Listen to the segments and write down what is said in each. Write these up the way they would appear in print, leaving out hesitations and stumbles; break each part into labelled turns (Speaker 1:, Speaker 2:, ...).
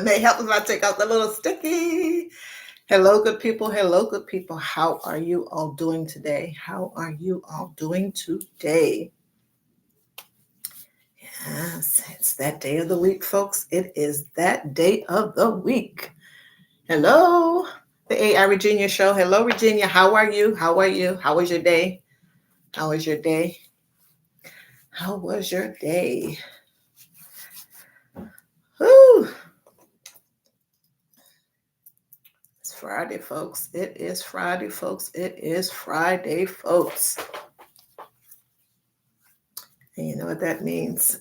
Speaker 1: May help if I take out the little sticky. Hello, good people. Hello, good people. How are you all doing today? How are you all doing today? Yes, it's that day of the week, folks. It is that day of the week. Hello, the AI Virginia show. Hello, Virginia. How are you? How are you? How was your day? How was your day? How was your day? Whew. It's Friday, folks. It is Friday, folks. It is Friday, folks. And you know what that means?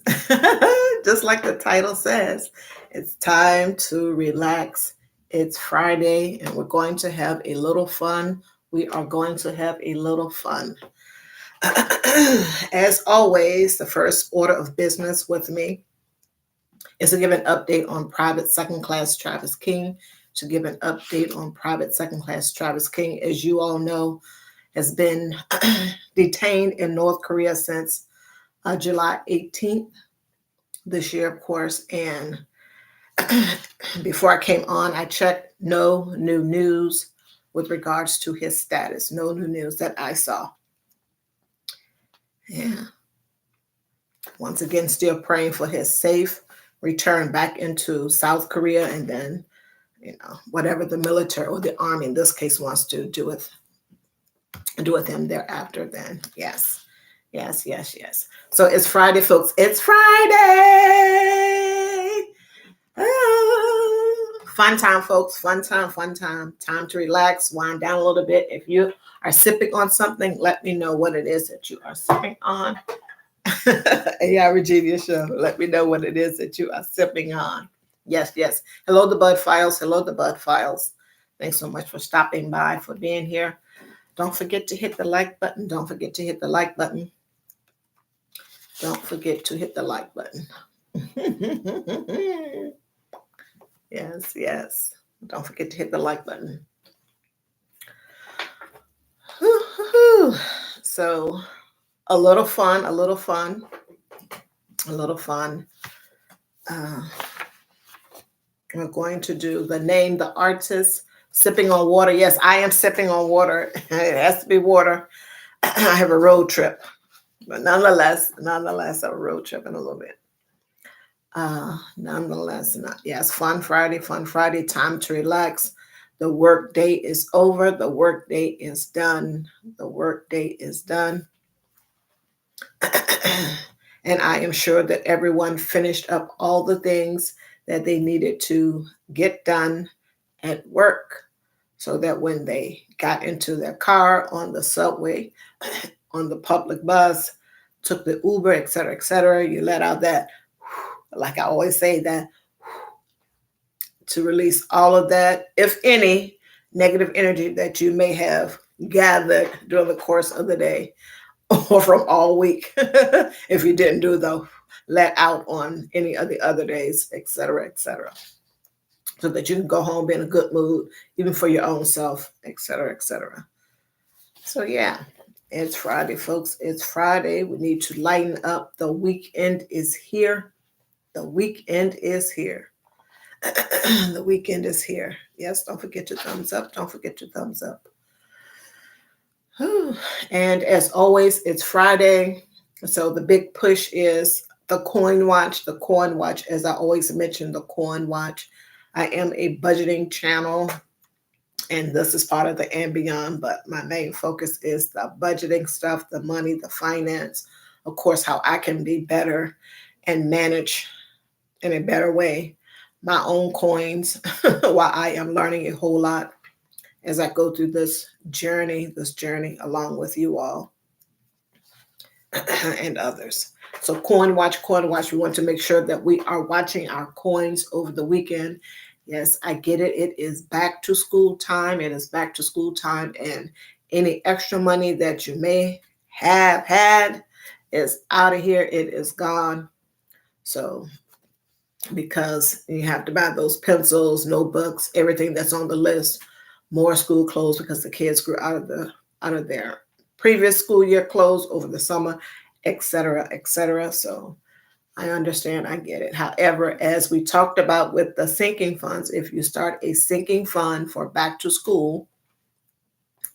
Speaker 1: Just like the title says, it's time to relax. It's Friday, and we're going to have a little fun. We are going to have a little fun. As always, the first order of business with me is to give an update on Private Second Class Travis King. To give an update on Private Second Class Travis King, as you all know, has been detained in North Korea since July 18th this year, of course. And before I came on, I checked. No new news with regards to his status. No new news that I saw. Yeah. Once again, still praying for his safe return back into South Korea, and then, whatever the military or the army in this case wants to do with him thereafter. Then yes. So it's Friday, folks. It's Friday. Fun time, folks. Fun time. Time to relax, wind down a little bit. If you are sipping on something, let me know what it is that you are sipping on. AI Virginia show. Let me know what it is that you are sipping on. Yes. Hello, the Bud Files. Thanks so much for stopping by, for being here. Don't forget to hit the like button. Don't forget to hit the like button. Yes. Don't forget to hit the like button. So, a little fun. We're going to do the name the artist. Sipping on water. Yes, I am sipping on water. It has to be water. I have a road trip. But nonetheless, I have a road trip in a little bit. Yes, fun Friday, time to relax. The work day is over. The work day is done. And I am sure that everyone finished up all the things that they needed to get done at work, so that when they got into their car, on the subway, on the public bus, took the Uber, etc., you let out that, like I always say, that to release all of that, if any, negative energy that you may have gathered during the course of the day or from all week. If you didn't do the let out on any of the other days, etc., so that you can go home, be in a good mood, even for your own self, etc. So yeah, it's Friday, folks. It's Friday. We need to lighten up. The weekend is here. The weekend is here. Yes, don't forget your thumbs up. And as always, it's Friday. So the big push is the Coin Watch. As I always mention, the Coin Watch. I am a budgeting channel, and this is part of the and beyond, but my main focus is the budgeting stuff, the money, the finance, of course, how I can be better and manage in a better way my own coins while I am learning a whole lot as I go through this journey along with you all and others. So Coin Watch, we want to make sure that we are watching our coins over the weekend. Yes, I get it. It is back to school time. And any extra money that you may have had is out of here. It is gone. So, because you have to buy those pencils, notebooks, everything that's on the list, more school clothes because the kids grew out of their previous school year clothes over the summer, etc. So I understand. I get it. However, as we talked about with the sinking funds, if you start a sinking fund for back to school,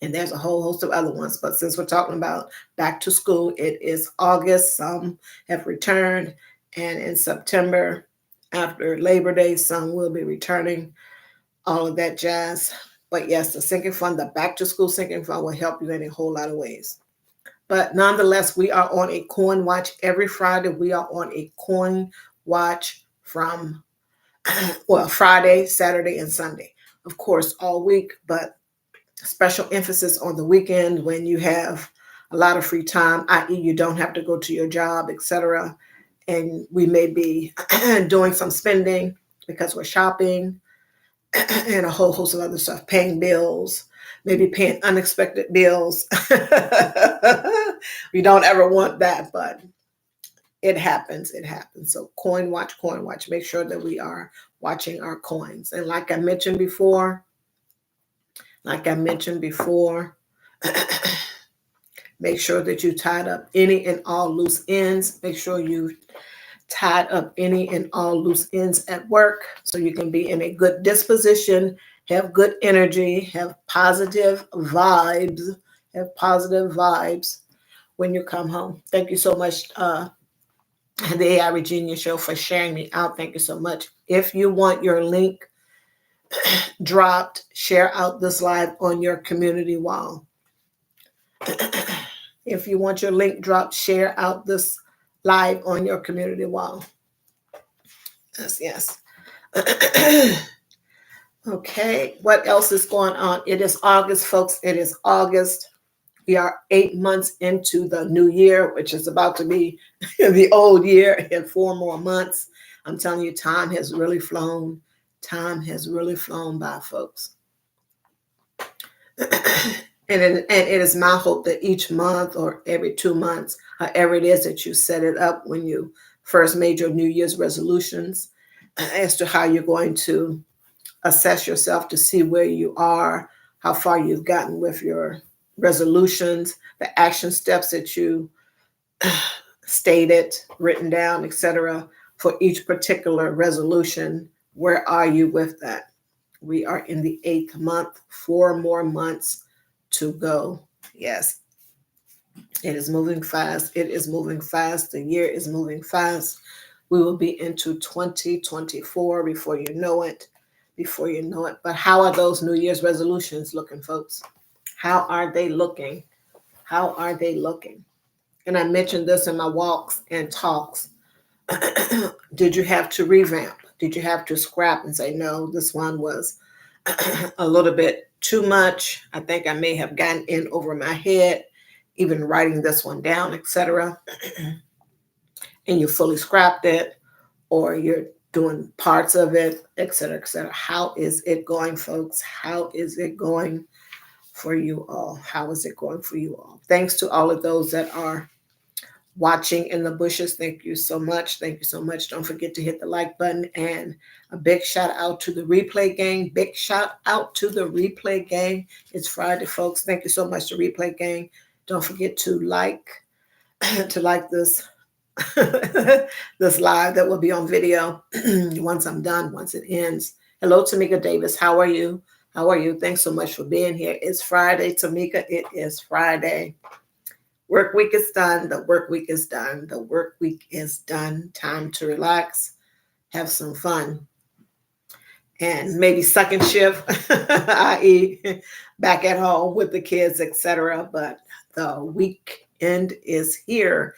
Speaker 1: and there's a whole host of other ones, but since we're talking about back to school, it is August. Some have returned, and in September, after Labor Day, some will be returning, all of that jazz. But yes, the sinking fund, the back to school sinking fund, will help you in a whole lot of ways. But nonetheless, we are on a coin watch every Friday. We are on a coin watch from, well, Friday, Saturday, and Sunday. Of course, all week, but special emphasis on the weekend when you have a lot of free time, i.e., you don't have to go to your job, etc. And we may be doing some spending because we're shopping and a whole host of other stuff, paying bills, maybe paying unexpected bills. We don't ever want that, but it happens. It happens. So coin watch, coin watch. Make sure that we are watching our coins. And like I mentioned before, make sure that you tied up any and all loose ends. Make sure you tied up any and all loose ends at work so you can be in a good disposition, have good energy, have positive vibes, when you come home. Thank you so much, the AI Virginia Show, for sharing me out. Thank you so much. If you want your link dropped, share out this live on your community wall. If you want your link dropped, share out this live on your community wall. Yes. Okay, what else is going on? It is August, folks. It is August. We are 8 months into the new year, which is about to be the old year in 4 more months. I'm telling you, time has really flown. Time has really flown by, folks. And it is my hope that each month or every 2 months, however it is that you set it up when you first made your New Year's resolutions, as to how you're going to assess yourself to see where you are, how far you've gotten with your resolutions, the action steps that you stated, written down, etc. For each particular resolution. Where are you with that? We are in the 8th month, 4 more months to go. Yes, it is moving fast. It is moving fast. The year is moving fast. We will be into 2024 before you know it. But how are those New Year's resolutions looking, folks? How are they looking? And I mentioned this in my walks and talks. Did you have to revamp? Did you have to scrap and say, no, this one was a little bit too much? I think I may have gotten in over my head, even writing this one down, etc. And you fully scrapped it, or you're doing parts of it, etc., etc. How is it going, folks? How is it going for you all? Thanks to all of those that are watching in the bushes. Thank you so much. Don't forget to hit the like button, and a big shout out to the replay gang. It's Friday, folks. Thank you so much to replay gang. Don't forget to like this this live that will be on video once I'm done, once it ends. Hello, Tamika Davis. How are you? Thanks so much for being here. It's Friday, Tamika. It is Friday. Work week is done. The work week is done. Time to relax, have some fun, and maybe second shift, i.e., back at home with the kids, etc. But the weekend is here.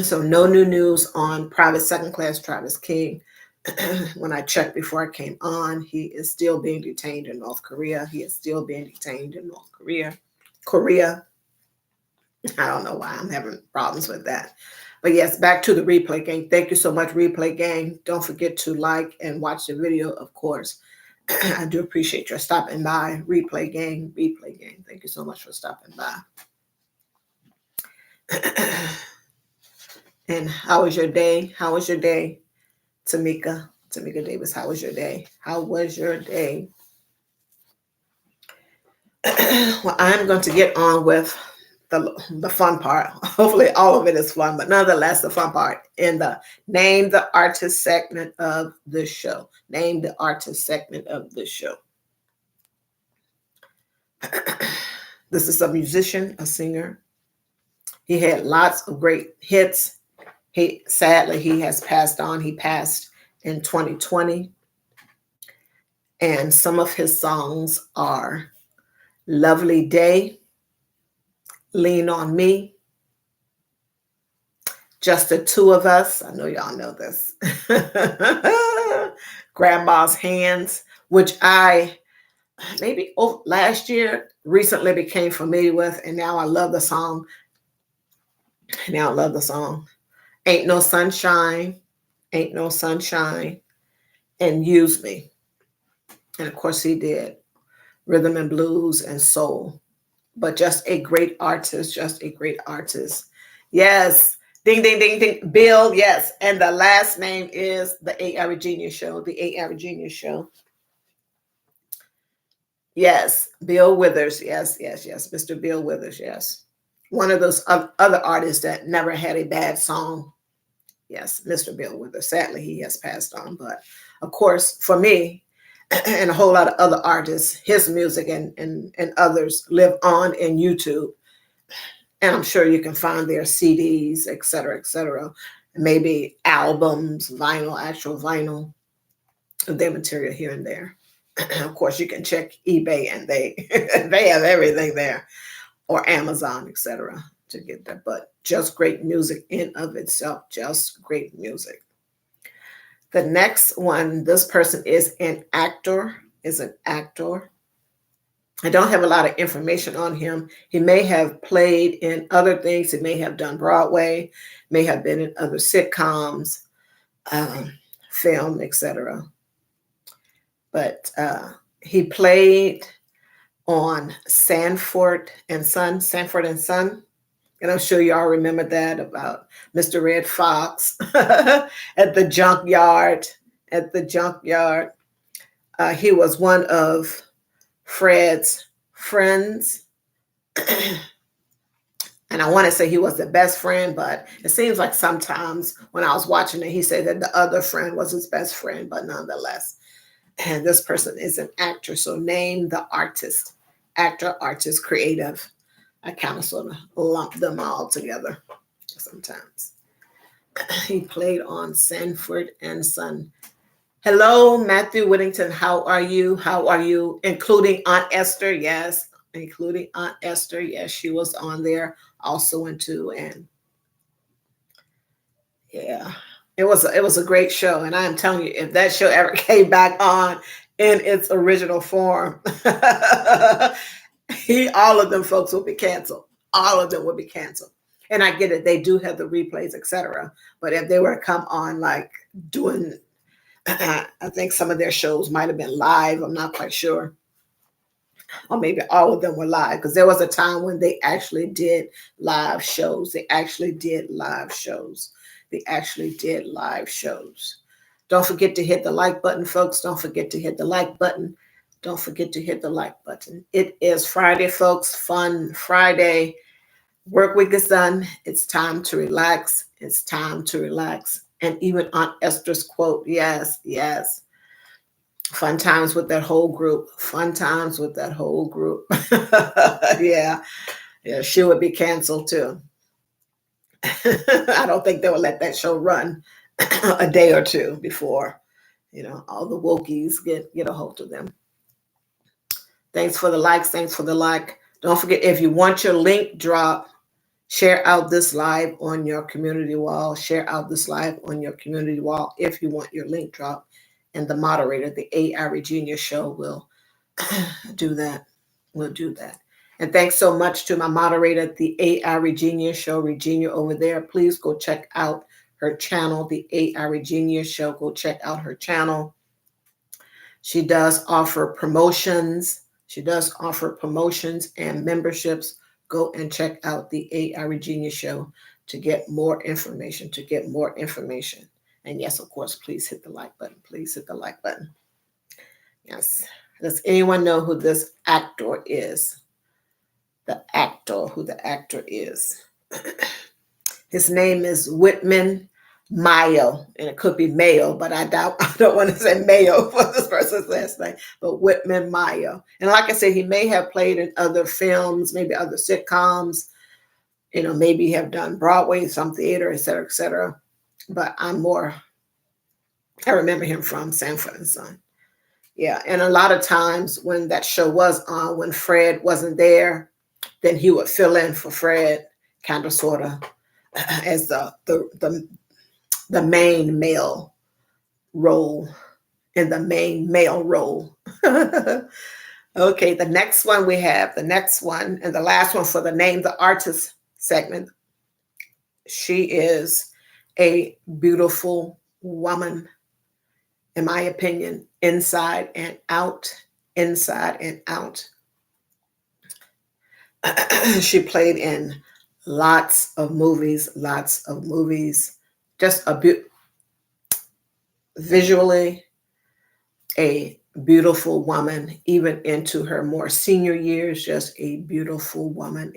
Speaker 1: So no new news on Private Second Class Travis King. When I checked before I came on, he is still being detained in North Korea. Korea. I don't know why I'm having problems with that. But yes, back to the replay gang. Thank you so much, replay gang. Don't forget to like and watch the video, of course. I do appreciate your stopping by, replay gang. Thank you so much for stopping by. And how was your day? Tamika Davis, how was your day? Well, I'm going to get on with the fun part. Hopefully all of it is fun, but nonetheless, the fun part in the name the artist segment of the show. Name the artist segment of the show. This is a musician, a singer. He had lots of great hits. Sadly, he has passed on. He passed in 2020. And some of his songs are Lovely Day, Lean on Me, Just the Two of Us. I know y'all know this. Grandma's Hands, which I maybe last year recently became familiar with, and now I love the song. Now I love the song. Ain't No Sunshine, Ain't No Sunshine, and Use Me. And of course he did rhythm and blues and soul. But just a great artist, just a great artist. Yes. Ding, ding, ding, ding. Bill, yes. And the last name is the A.R. Genius Show, the A.R. Genius Show. Yes. Bill Withers. Yes, yes, yes. Mr. Bill Withers, yes. One of those other artists that never had a bad song. Yes, Mr. Bill Withers. Sadly, he has passed on. But of course, for me, and a whole lot of other artists, his music and others live on in YouTube. And I'm sure you can find their CDs, et cetera, maybe albums, vinyl, actual vinyl of their material here and there. Of course, you can check eBay and they they have everything there, or Amazon, etc., to get that. But just great music in of itself, just great music. The next one, this person is an actor, I don't have a lot of information on him. He may have played in other things. He may have done Broadway, may have been in other sitcoms, film, etc. But he played on Sanford and Son, and I'm sure y'all remember that about Mr. Red Fox at the junkyard. He was one of Fred's friends. And I want to say he was the best friend, but it seems like sometimes when I was watching it, he said that the other friend was his best friend, but nonetheless. And this person is an actor. So name the artist, actor, artist, creative. I kind of sort of lump them all together sometimes. He played on Sanford and Son. Hello, Matthew Whittington. How are you? How are you? Including Aunt Esther. Yes, including Aunt Esther. Yes, she was on there also in two. And yeah, it was a great show. And I am telling you, if that show ever came back on in its original form, all of them folks will be canceled. All of them will be canceled. And I get it. They do have the replays, etc. But if they were to come on like doing, I think some of their shows might have been live. I'm not quite sure. Or maybe all of them were live, because there was a time when they actually did live shows. They actually did live shows. Don't forget to hit the like button, folks. Don't forget to hit the like button. Don't forget to hit the like button. It is Friday, folks. Fun Friday. Work week is done. It's time to relax. It's time to relax. And even Aunt Esther's quote, yes, yes. Fun times with that whole group. Yeah, she would be canceled too. I don't think they would let that show run a day or two before, all the wokies get a hold of them. Thanks for the likes. Thanks for the like. Don't forget, if you want your link drop, share out this live on your community wall. Share out this live on your community wall if you want your link drop. And the moderator, the A.R. Regina Show, will do that. And thanks so much to my moderator, the A.R. Regina Show, Regina over there. Please go check out her channel, the A.R. Regina Show. Go check out her channel. She does offer promotions. And memberships. Go and check out the A.R. Regina Show to get more information. And yes, of course, please hit the like button. Yes. Does anyone know who this actor is? the actor, who the actor is. His name is Whitman Mayo, and it could be Mayo, but I don't want to say Mayo for this person's last name, but Whitman Mayo. And like I said, he may have played in other films, maybe other sitcoms, maybe have done Broadway, some theater, et cetera, et cetera. But I remember him from Sanford and Son. Yeah, and a lot of times when that show was on, when Fred wasn't there, then he would fill in for Fred, kind of, sort of, as the main male role, in the main male role. Okay, the next one and the last one for the Name the Artist segment. She is a beautiful woman, in my opinion, inside and out. She played in lots of movies. Just visually a beautiful woman, even into her more senior years, just a beautiful woman.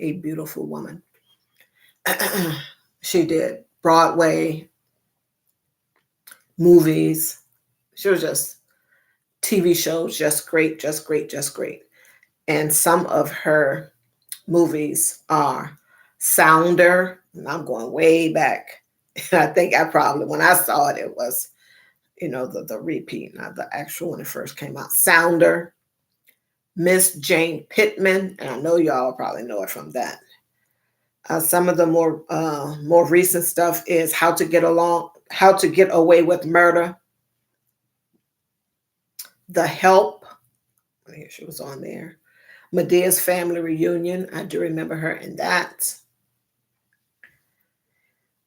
Speaker 1: She did Broadway, movies. She was just TV shows, just great. And some of her movies are Sounder, and I'm going way back. I think when I saw it, it was, the repeat, not the actual when it first came out. Sounder, Miss Jane Pittman, and I know y'all probably know it from that. Some of the more recent stuff is How to Get Away with Murder, The Help. I think she was on there. Medea's Family Reunion. I do remember her in that.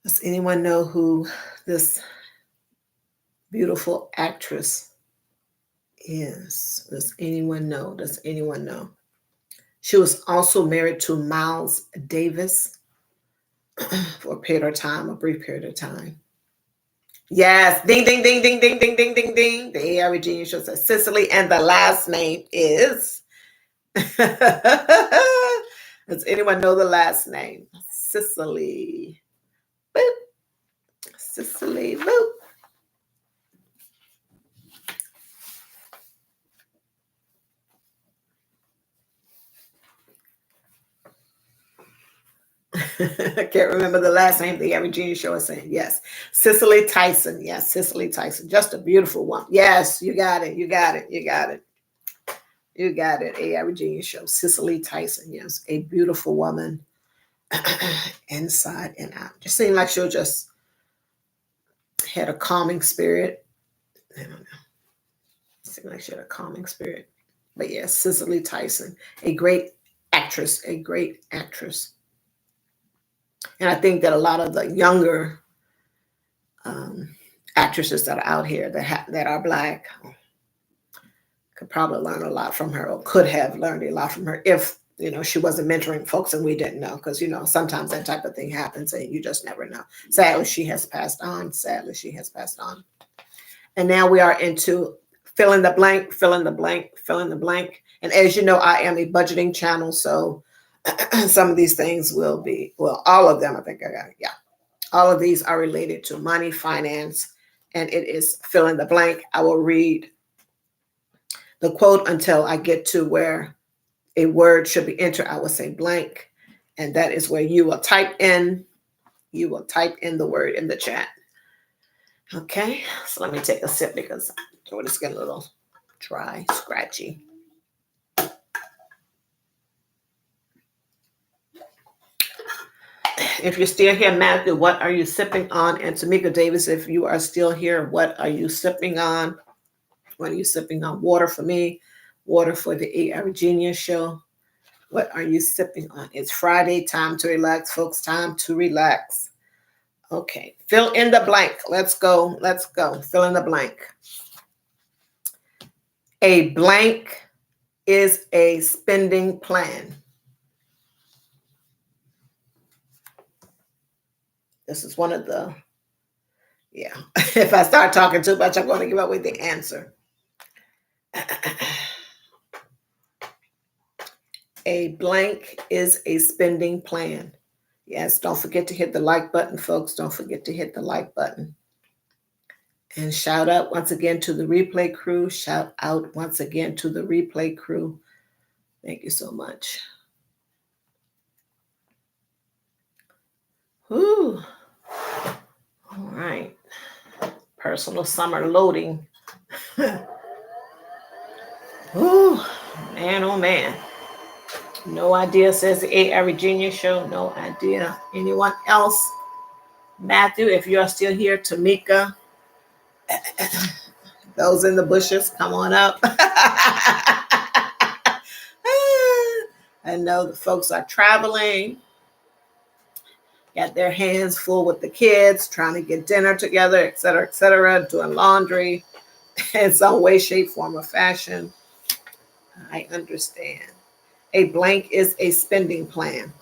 Speaker 1: Does anyone know who this beautiful actress is? Does anyone know? She was also married to Miles Davis for a brief period of time. Yes, ding, ding, ding, ding, ding, ding, ding, ding, ding. The A.I. Regina Show says Cicely, and the last name is. Does anyone know the last name? Cicely. Boop. Cicely. Boop. I can't remember the last name. The Gary Genius Show is saying yes. Cicely Tyson. Yes, Cicely Tyson. Just a beautiful one. Yes, you got it. A.I. Genius Show. Cicely Tyson. Yes, a beautiful woman, inside and out. Just seemed like she just had a calming spirit. I don't know. Seemed like she had a calming spirit. But yes, Cicely Tyson, a great actress. And I think that a lot of the younger actresses that are out here that are Black could probably learn a lot from her, or could have learned a lot from her if, she wasn't mentoring folks and we didn't know. Because, sometimes that type of thing happens and you just never know. Sadly, she has passed on. And now we are into fill in the blank. And as you know, I am a budgeting channel, so some of these things will be, all of them, I think I got it. Yeah. All of these are related to money, finance, and it is fill in the blank. I will read the quote until I get to where a word should be entered. I will say blank, and that is where you will type in the word in the chat. Okay, so let me take a sip because it's getting a little dry, scratchy. If you're still here, Matthew, what are you sipping on? And Tamika Davis, if you are still here, what are you sipping on? Water for me, water for the A.I. Regina Show. What are you sipping on? It's Friday, time to relax, folks, time to relax. Okay, fill in the blank. Let's go. Fill in the blank. A blank is a spending plan. This is one of the, if I start talking too much, I'm going to give away the answer. A blank is a spending plan. Yes, don't forget to hit the like button, folks. Don't forget to hit the like button. And shout out once again to the replay crew. Shout out once again to the replay crew. Thank you so much. Whew. All right. Personal summer loading. Ooh, man, oh man. No idea, says the A. Virginia Show. No idea. Anyone else? Matthew, if you're still here, Tamika, those in the bushes, come on up. I know the folks are traveling, got their hands full with the kids, trying to get dinner together, et cetera, doing laundry in some way, shape, form, or fashion. I understand. A blank is a spending plan.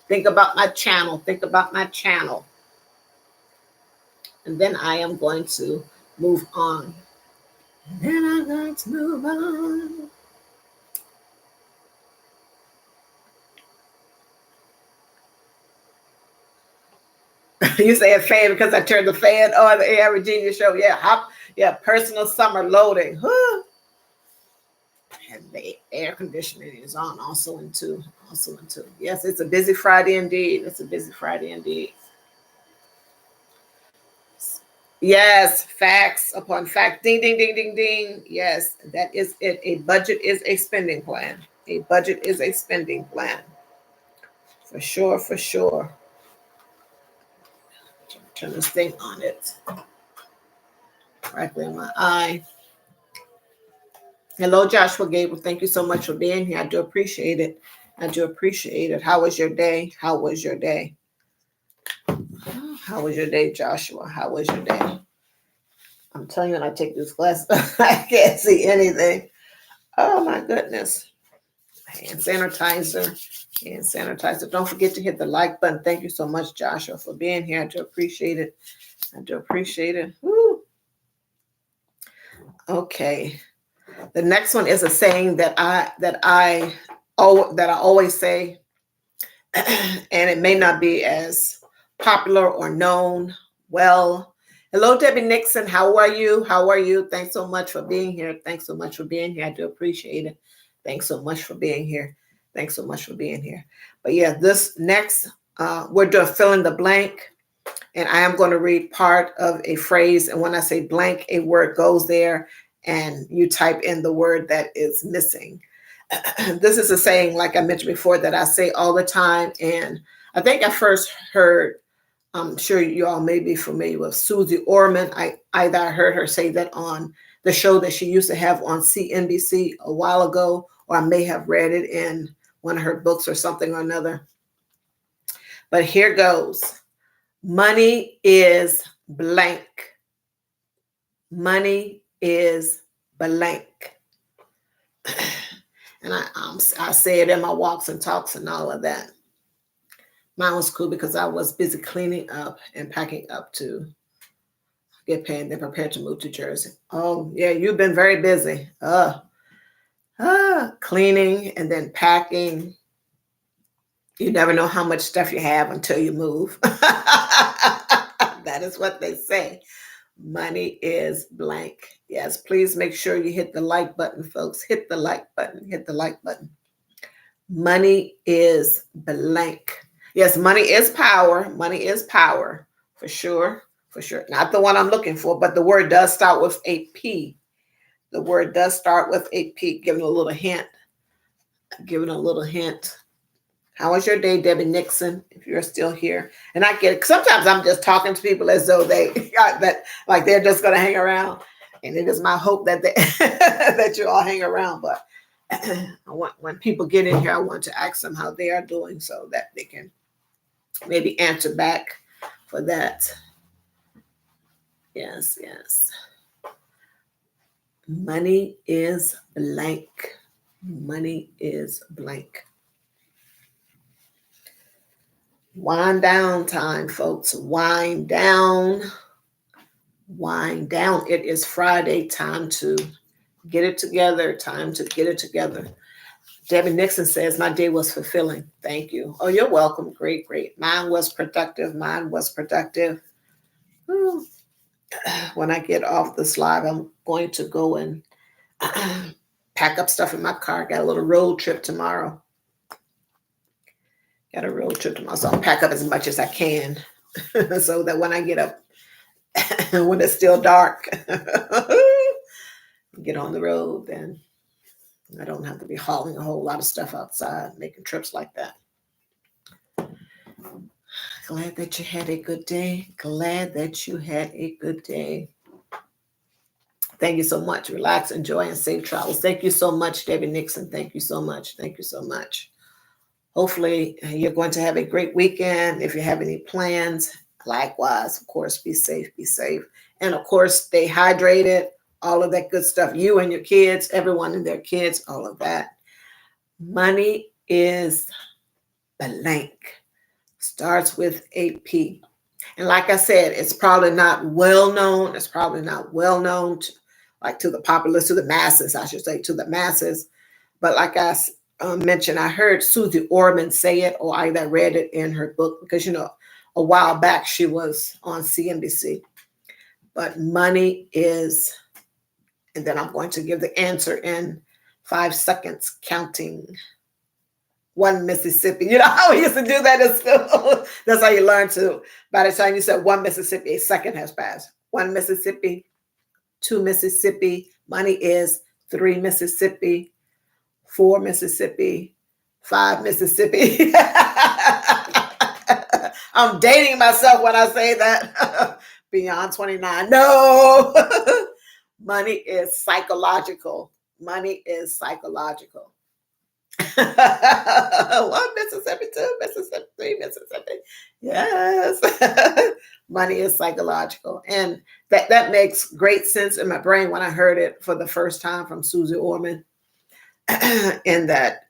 Speaker 1: Think about my channel. Think about my channel. And then I am going to move on. And then I'm going to move on. You say a fan because I turned the fan on the A.R. Virginia Show. Yeah, personal summer loading. And the air conditioning is on also in two. Yes, it's a busy Friday indeed. It's a busy Friday indeed. Yes, facts upon fact. Ding, ding, ding, ding, ding. Yes, that is it. A budget is a spending plan. A budget is a spending plan. For sure, for sure. Turn this thing on it. Correctly in my eye. Hello, Joshua Gable. Thank you so much for being here. I do appreciate it. I do appreciate it. How was your day? How was your day? How was your day, Joshua? How was your day? I'm telling you, when I take this glasses, I can't see anything. Oh, my goodness. Hand sanitizer. Hand sanitizer. Don't forget to hit the like button. Thank you so much, Joshua, for being here. I do appreciate it. I do appreciate it. Woo. Okay. The next one is a saying that I always say, and it may not be as popular or known well. Hello, Debbie Nixon. How are you? How are you? Thanks so much for being here. Thanks so much for being here. I do appreciate it. Thanks so much for being here. Thanks so much for being here. But yeah, this next, we're doing fill in the blank. And I am going to read part of a phrase. And when I say blank, a word goes there and you type in the word that is missing. This is a saying, like I mentioned before, that I say all the time. And I think I first heard, I'm sure you all may be familiar with Susie Orman. I either heard her say that on the show that she used to have on CNBC a while ago, or I may have read it in one of her books or something or another. But here goes. Money is blank. Money is blank. And I say it in my walks and talks and all of that. Mine was cool because I was busy cleaning up and packing up to get paid and prepared to move to Jersey. Oh, yeah, you've been very busy. Cleaning and then packing. You never know how much stuff you have until you move. That is what they say. Money is blank. Yes, please make sure you hit the like button, folks. Hit the like button. Hit the like button. Money is blank. Yes, money is power. Money is power, for sure. For sure. Not the one I'm looking for, but the word does start with a P. The word does start with a P. Giving a little hint. Giving a little hint. How was your day, Debbie Nixon, if you're still here? And I get it. Sometimes I'm just talking to people as though that like they're just going to hang around. And it is my hope that that you all hang around. But when people get in here, I want to ask them how they are doing so that they can maybe answer back for that. Yes, yes. Money is blank. Money is blank. Wind down time, folks. Wind down. Wind down. It is Friday. Time to get it together. Time to get it together. Debbie Nixon says, my day was fulfilling. Thank you. Oh, you're welcome. Great, great. Mine was productive. Mine was productive. Whew. When I get off this live, I'm going to go and pack up stuff in my car. Got a little road trip tomorrow. So I'll pack up as much as I can so that when I get up, when it's still dark, get on the road, then I don't have to be hauling a whole lot of stuff outside, making trips like that. Glad that you had a good day. Glad that you had a good day. Thank you so much. Relax, enjoy, and safe travels. Thank you so much, Debbie Nixon. Thank you so much. Thank you so much. Hopefully, you're going to have a great weekend. If you have any plans, likewise, of course, be safe, be safe. And of course, stay hydrated, all of that good stuff. You and your kids, everyone and their kids, all of that. Money is blank. Starts with a P. And like I said, it's probably not well known. It's probably not well known to the populace, to the masses, I should say, to the masses. But like I mentioned, I heard Susie Orman say it, or I read it in her book, because, a while back she was on CNBC. But money is, and then I'm going to give the answer in 5 seconds, counting. 1 Mississippi. You know how we used to do that in school? That's how you learn to. By the time you said 1 Mississippi, a second has passed. 1 Mississippi, 2 Mississippi. Money is 3 Mississippi, 4 Mississippi, 5 Mississippi. I'm dating myself when I say that. Beyond 29. No. Money is psychological. Money is psychological. 1 Mississippi, 2 Mississippi, 3 Mississippi. Yes. Money is psychological. And that makes great sense in my brain when I heard it for the first time from Susie Orman. In that,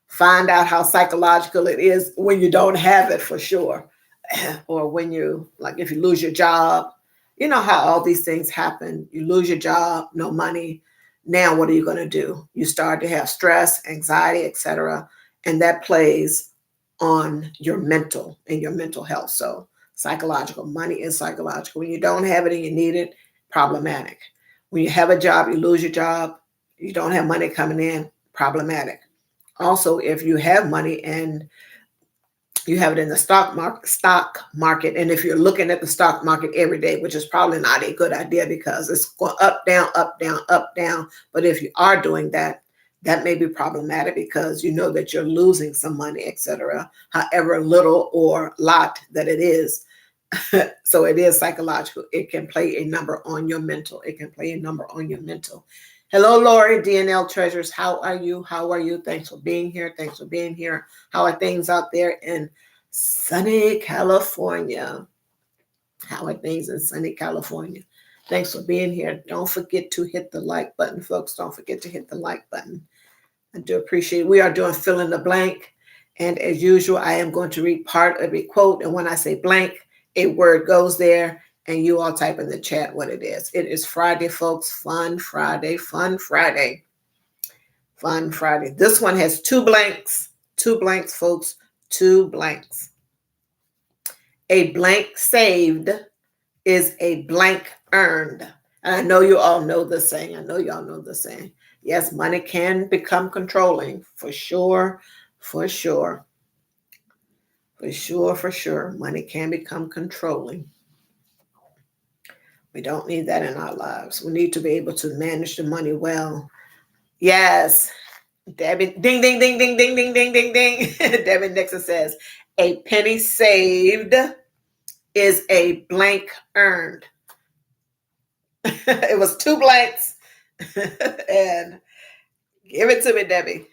Speaker 1: find out how psychological it is when you don't have it, for sure. Or when you, like, if you lose your job, you know how all these things happen. You lose your job, no money. Now, what are you going to do? You start to have stress, anxiety, etc., and that plays on your mental and your mental health. So psychological. Money is psychological. When you don't have it and you need it, problematic. When you have a job, you lose your job, you don't have money coming in, problematic. Also, if you have money and you have it in the stock market, and if you're looking at the stock market every day, which is probably not a good idea because it's going up, down, up, down, up, down. But if you are doing that, that may be problematic because you know that you're losing some money, etc., however little or lot that it is. So it is psychological. It can play a number on your mental. It can play a number on your mental. Hello, Lori, DNL Treasures. How are you? How are you? Thanks for being here. Thanks for being here. How are things out there in sunny California? How are things in sunny California? Thanks for being here. Don't forget to hit the like button, folks. Don't forget to hit the like button. I do appreciate it. We are doing fill in the blank. And as usual, I am going to read part of a quote. And when I say blank, a word goes there. And you all type in the chat what it is. It is Friday, folks. Fun Friday, fun Friday, fun Friday. This one has 2 blanks. 2 blanks, folks. 2 blanks. A blank saved is a blank earned. And I know you all know the saying. I know y'all know the saying. Yes, money can become controlling. For sure. For sure. For sure, for sure. Money can become controlling. We don't need that in our lives. We need to be able to manage the money well. Yes. Debbie, ding, ding, ding, ding, ding, ding, ding, ding, ding. Debbie Nixon says, a penny saved is a blank earned. It was 2 blanks. And give it to me, Debbie.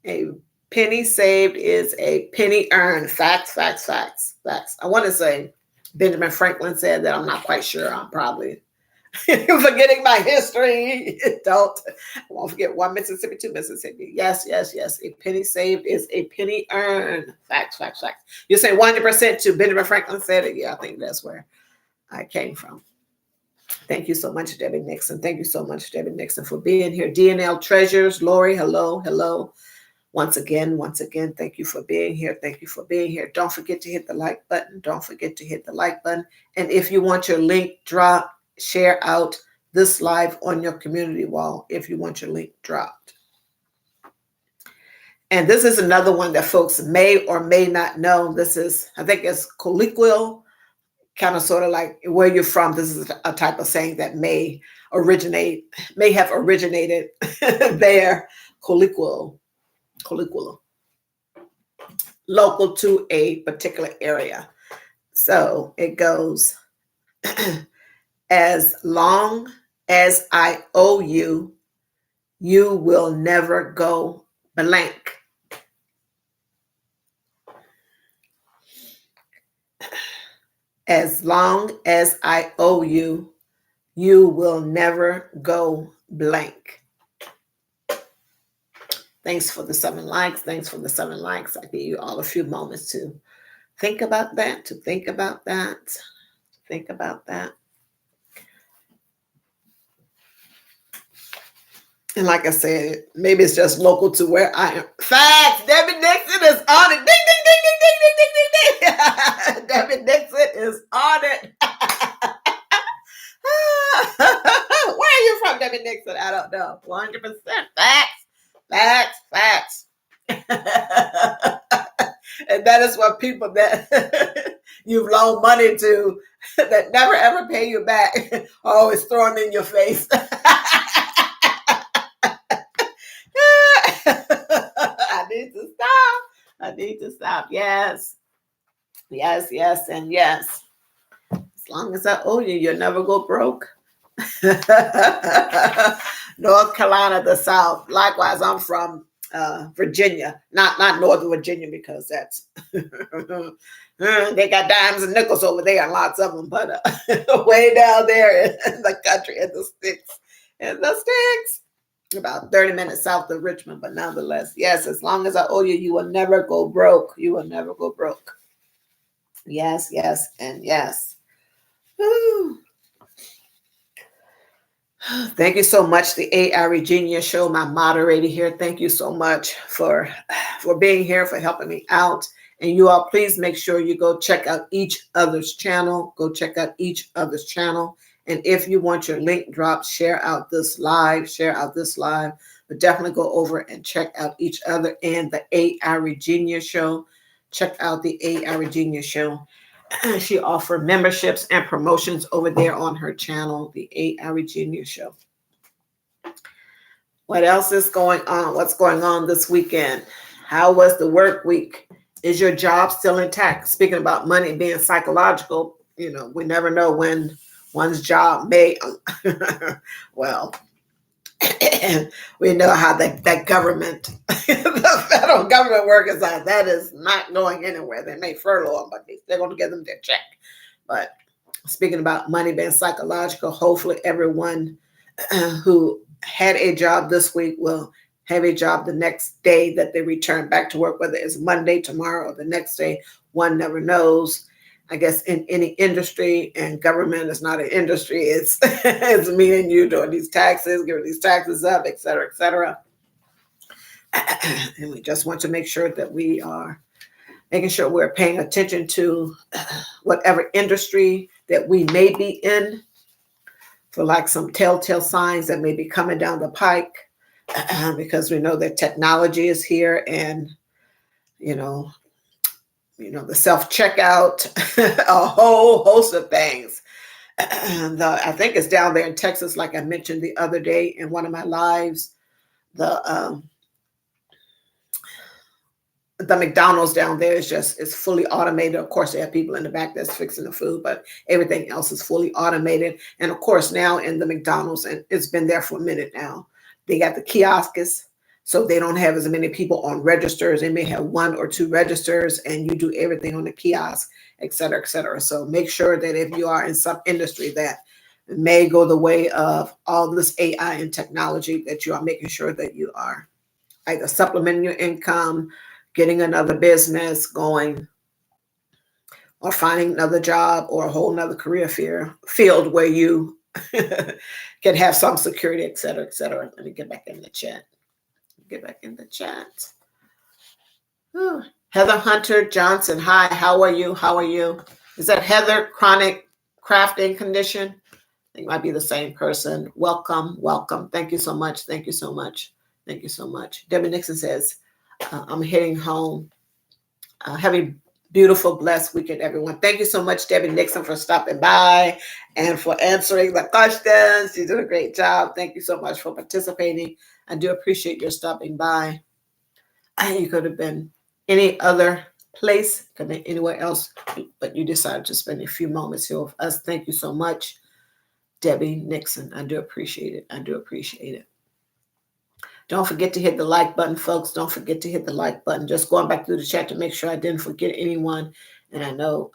Speaker 1: A penny saved is a penny earned. Facts, facts, facts, facts. I want to say Benjamin Franklin said that. I'm not quite sure. I'm probably forgetting my history. I won't forget 1 Mississippi, 2 Mississippi. Yes, yes, yes. A penny saved is a penny earned. Facts, facts, facts. You say 100% to Benjamin Franklin said it. Yeah, I think that's where I came from. Thank you so much, Debbie Nixon. Thank you so much, Debbie Nixon, for being here. DNL Treasures, Lori, hello, hello. Once again, thank you for being here. Thank you for being here. Don't forget to hit the like button. Don't forget to hit the like button. And if you want your link dropped, share out this live on your community wall if you want your link dropped. And this is another one that folks may or may not know. This is, I think it's colloquial, kind of sort of like where you're from. This is a type of saying that may have originated there, colloquial, local to a particular area. So it goes, as long as I owe you, you will never go blank. As long as I owe you, you will never go blank. Thanks for the 7 likes. Thanks for the 7 likes. I give you all a few moments to think about that, think about that. And like I said, maybe it's just local to where I am. Facts! Debbie Nixon is on it. Ding, ding, ding, ding, ding, ding, ding, ding, ding. Debbie Nixon is on it. Where are you from, Debbie Nixon? I don't know. 100% facts. And that is what people that you've loaned money to that never ever pay you back are always throwing in your face. I need to stop. Yes, and yes. As long as I owe you, you'll never go broke. North Carolina, the South. Likewise, I'm from Virginia, not Northern Virginia, because that's they got dimes and nickels over there, and lots of them. But way down there in the country, in the sticks, about 30 minutes south of Richmond. But nonetheless, yes, as long as I owe you, you will never go broke. You will never go broke. Yes, and yes. Woo. Thank you so much, the AI Regina Show, my moderator here. Thank you so much for being here, for helping me out. And you all, please make sure you go check out each other's channel. And if you want your link dropped, share out this live. But definitely go over and check out each other and the AI Regina Show. Check out the AI Regina Show. She offers memberships and promotions over there on her channel, the AI Regina Show. What else is going on? What's going on this weekend? How was the work week? Is your job still intact? Speaking about money being psychological, we never know when one's job may, well, we know how that government, the federal government workers are. That is not going anywhere. They may furlough them, but they're going to give them their check. But speaking about money being psychological, hopefully everyone who had a job this week will have a job the next day that they return back to work, whether it's Monday, tomorrow, or the next day. One never knows. I guess in any industry, and government is not an industry, it's me and you doing these taxes, giving these taxes up, et cetera, et cetera. And we just want to make sure that we are making sure we're paying attention to whatever industry that we may be in, for like some telltale signs that may be coming down the pike, because we know that technology is here, and the self-checkout, a whole host of things. And I think it's down there in Texas, like I mentioned the other day in one of my lives, the McDonald's down there is fully automated. Of course, they have people in the back that's fixing the food, but everything else is fully automated. And of course, now in the McDonald's, and it's been there for a minute now, they got the kiosks. So they don't have as many people on registers. They may have 1 or 2 registers, and you do everything on the kiosk, et cetera, et cetera. So make sure that if you are in some industry that may go the way of all this AI and technology, that you are making sure that you are either supplementing your income, getting another business going, or finding another job or a whole nother career field where you can have some security, et cetera, et cetera. Let me get back in the chat. Get back in the chat. Ooh. Heather Hunter Johnson. Hi, how are you? How are you? Is that Heather Chronic Crafting Condition? I think it might be the same person. Welcome, welcome. Thank you so much. Thank you so much. Thank you so much. Debbie Nixon says, I'm heading home. Having beautiful, blessed weekend, everyone. Thank you so much, Debbie Nixon, for stopping by and for answering the questions. You did a great job. Thank you so much for participating. I do appreciate your stopping by. You could have been any other place, could have been anywhere else, but you decided to spend a few moments here with us. Thank you so much, Debbie Nixon. I do appreciate it. I do appreciate it. Don't forget to hit the like button, folks. Don't forget to hit the like button. Just going back through the chat to make sure I didn't forget anyone. And I know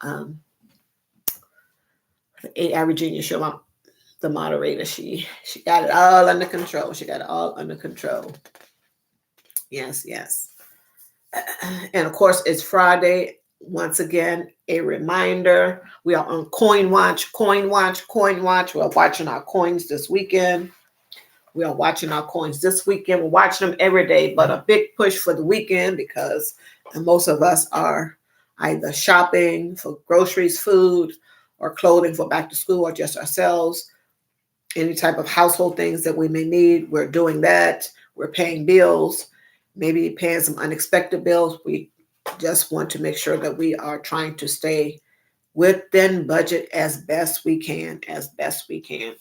Speaker 1: the AI Virginia show, the moderator, she got it all under control. She got it all under control. Yes, yes. And of course, it's Friday. Once again, a reminder, we are on Coin Watch, Coin Watch, Coin Watch. We're watching our coins this weekend. We are watching our coins this weekend. We're watching them every day, but a big push for the weekend because most of us are either shopping for groceries, food, or clothing for back to school, or just ourselves. Any type of household things that we may need, we're doing that. We're paying bills, maybe paying some unexpected bills. We just want to make sure that we are trying to stay within budget as best we can, as best we can.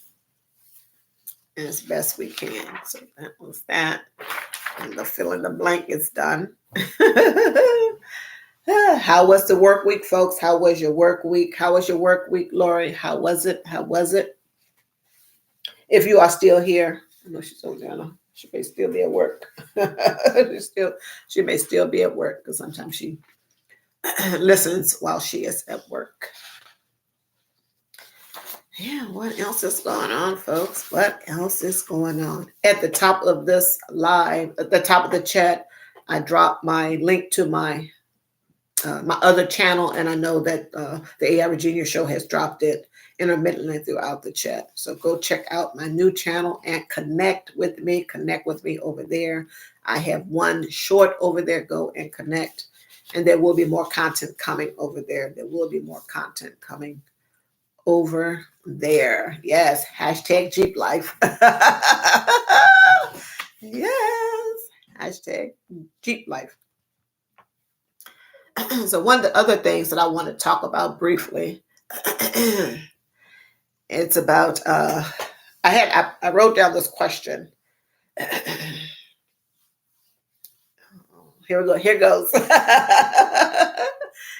Speaker 1: As best we can. So that was that. And the fill in the blank is done. How was the work week, folks? How was your work week? How was your work week, Lori? How was it? How was it? If you are still here, I know she's over there. She may still be at work. She may still be at work because sometimes she listens while she is at work. Yeah, what else is going on, folks? What else is going on? At the top of this live, at the top of the chat, I dropped my link to my other channel, and I know that the AI Virginia show has dropped it intermittently throughout the chat. So go check out my new channel and connect with me. Connect with me over there. I have one short over there. Go and connect, and there will be more content coming over there. There will be more content coming over there. Yes, hashtag Jeep Life. Yes, hashtag Jeep Life. So one of the other things that I want to talk about briefly, it's about I wrote down this question. Here we go. Here goes.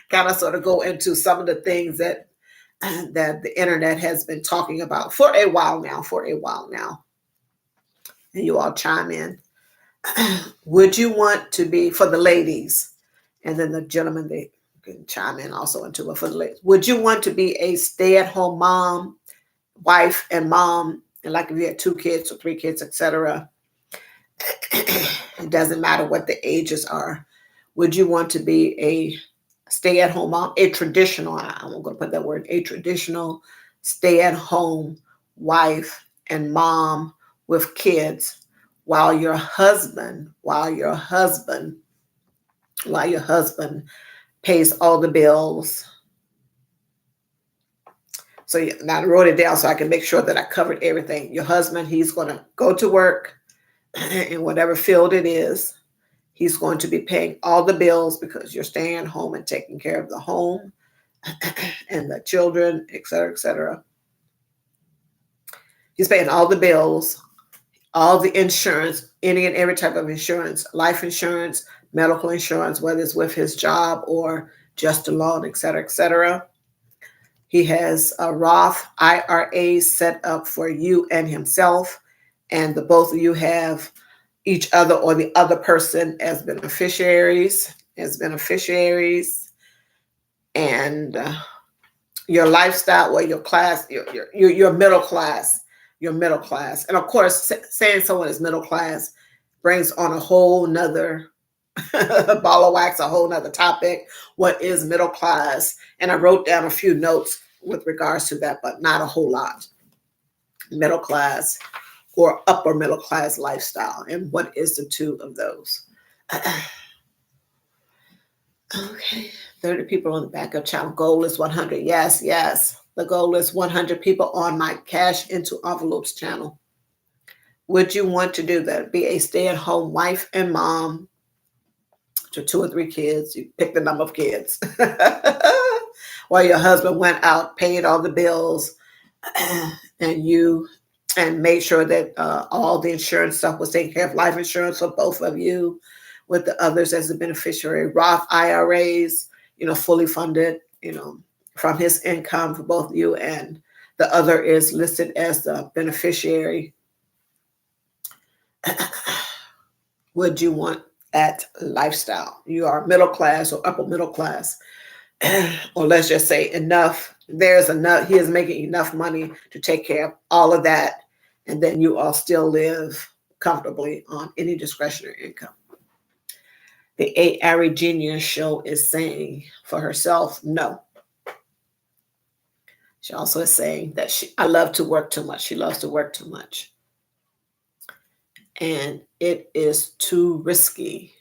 Speaker 1: Kind of sort of go into some of the things that the internet has been talking about for a while now. And you all chime in. Would you want to be, for the ladies, and then the gentlemen, they can chime in also into it for the ladies. Would you want to be a stay-at-home mom, wife and mom, and like if you had 2 kids or 3 kids, etc.? It doesn't matter what the ages are. Would you want to be a stay-at-home mom, a traditional, I'm going to put that word, a traditional stay-at-home wife and mom with kids while your husband pays all the bills? So now I wrote it down so I can make sure that I covered everything. Your husband, he's going to go to work in whatever field it is. He's going to be paying all the bills because you're staying home and taking care of the home and the children, et cetera, et cetera. He's paying all the bills, all the insurance, any and every type of insurance, life insurance, medical insurance, whether it's with his job or just alone, et cetera, et cetera. He has a Roth IRA set up for you and himself, and the both of you have each other or the other person as beneficiaries, and your lifestyle, or your class, your middle class, and of course, saying someone is middle class brings on a whole nother ball of wax, a whole nother topic. What is middle class? And I wrote down a few notes with regards to that, but not a whole lot. middle class or upper middle class lifestyle? And what is the two of those? Okay, 30 people on the backup channel. Goal is 100. Yes, yes. The goal is 100 people on my Cash into Envelopes channel. Would you want to do that? Be a stay-at-home wife and mom to 2 or 3 kids. You pick the number of kids. While your husband went out, paid all the bills, and made sure that all the insurance stuff was taken care of, life insurance for both of you, with the others as a beneficiary, Roth IRAs, fully funded, from his income for both of you, and the other is listed as the beneficiary. Would you want that lifestyle? You are middle class or upper middle class, or let's just say enough. There's enough. He is making enough money to take care of all of that, and then you all still live comfortably on any discretionary income. The A. Ari Genius show is saying for herself, no. She also is saying that I love to work too much. She loves to work too much. And it is too risky.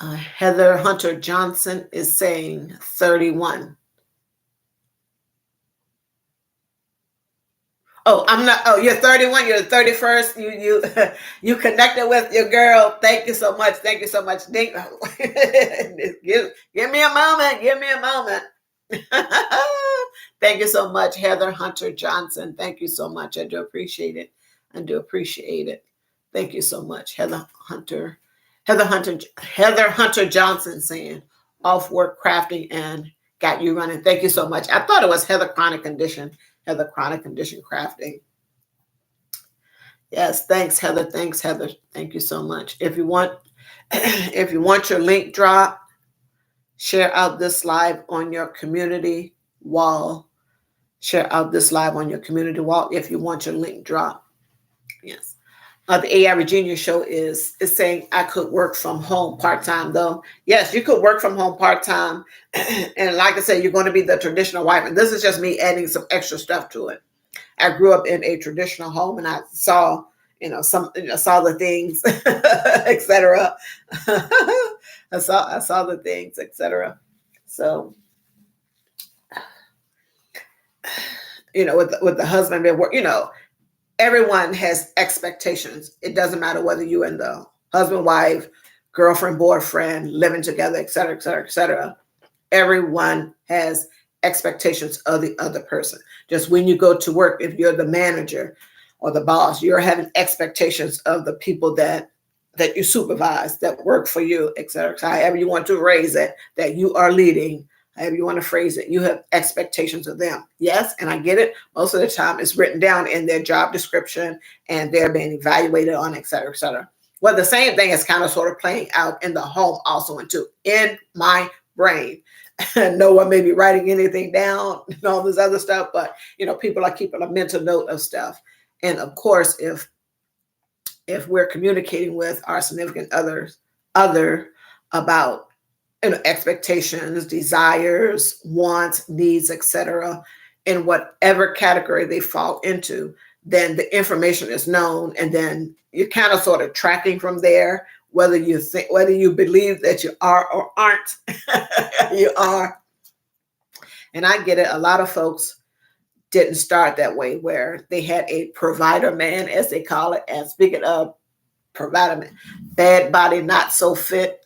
Speaker 1: Heather Hunter Johnson is saying 31. Oh, I'm not. Oh, you're 31. You're the 31st. You connected with your girl. Thank you so much. Thank you so much. Give me a moment. Give me a moment. Thank you so much, Heather Hunter Johnson. Thank you so much. I do appreciate it. I do appreciate it. Thank you so much, Heather Hunter Johnson saying off work crafting and got you running. Thank you so much. I thought it was Heather Chronic Condition Crafting. Yes, thanks, Heather. Thanks, Heather. Thank you so much. If you want your link drop, share out this live on your community wall. Share out this live on your community wall if you want your link drop. Yes. The A.I. Virginia show is saying I could work from home part-time though. Yes, you could work from home part-time. And like I said, you're going to be the traditional wife. And this is just me adding some extra stuff to it. I grew up in a traditional home and I saw, saw the things, etc. I saw the things, etc. So, with the husband, everyone has expectations. It doesn't matter whether you and the husband, wife, girlfriend, boyfriend, living together, et cetera, et cetera, et cetera. Everyone has expectations of the other person. Just when you go to work, if you're the manager or the boss, you're having expectations of the people that you supervise, that work for you, et cetera. However you want to raise it, that you are leading, however you want to phrase it, you have expectations of them. Yes, and I get it. Most of the time it's written down in their job description and they're being evaluated on, et cetera, et cetera. Well, the same thing is kind of sort of playing out in the home also in my brain. No one may be writing anything down and all this other stuff, but people are keeping a mental note of stuff. And of course, if we're communicating with our significant other about expectations, desires, wants, needs, etc., in whatever category they fall into, then the information is known, and then you're kind of sort of tracking from there whether you believe that you are or aren't. You are. And I get it. A lot of folks didn't start that way, where they had a provider man, as they call it. And speaking of provider man, bad body, not so fit.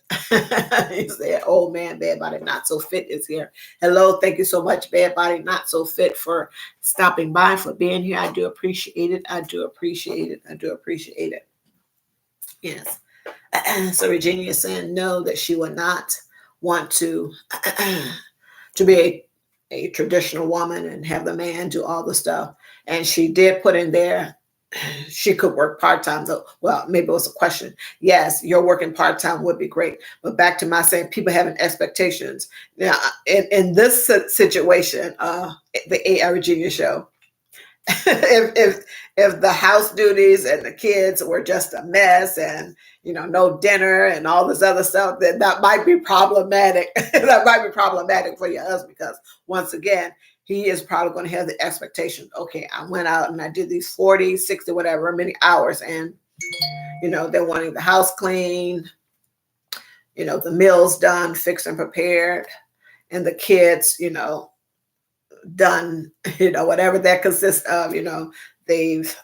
Speaker 1: You say, old man, bad body, not so fit is here. Hello, thank you so much, bad body, not so fit, for stopping by, for being here. I do appreciate it. I do appreciate it. I do appreciate it. Yes. So Virginia is saying no, that she would not want to be a traditional woman and have the man do all the stuff. And she did put in there she could work part-time though. Well, maybe it was a question. Yes, your working part-time would be great. But back to my saying, people having expectations. Now, in this situation, the A.I. Virginia show, if the house duties and the kids were just a mess and no dinner and all this other stuff, then that might be problematic. That might be problematic for your husband, because once again, he is probably going to have the expectation, okay, I went out and I did these 40, 60, whatever, many hours. And, they're wanting the house clean, the meals done, fixed and prepared, and the kids, done, whatever that consists of, they've,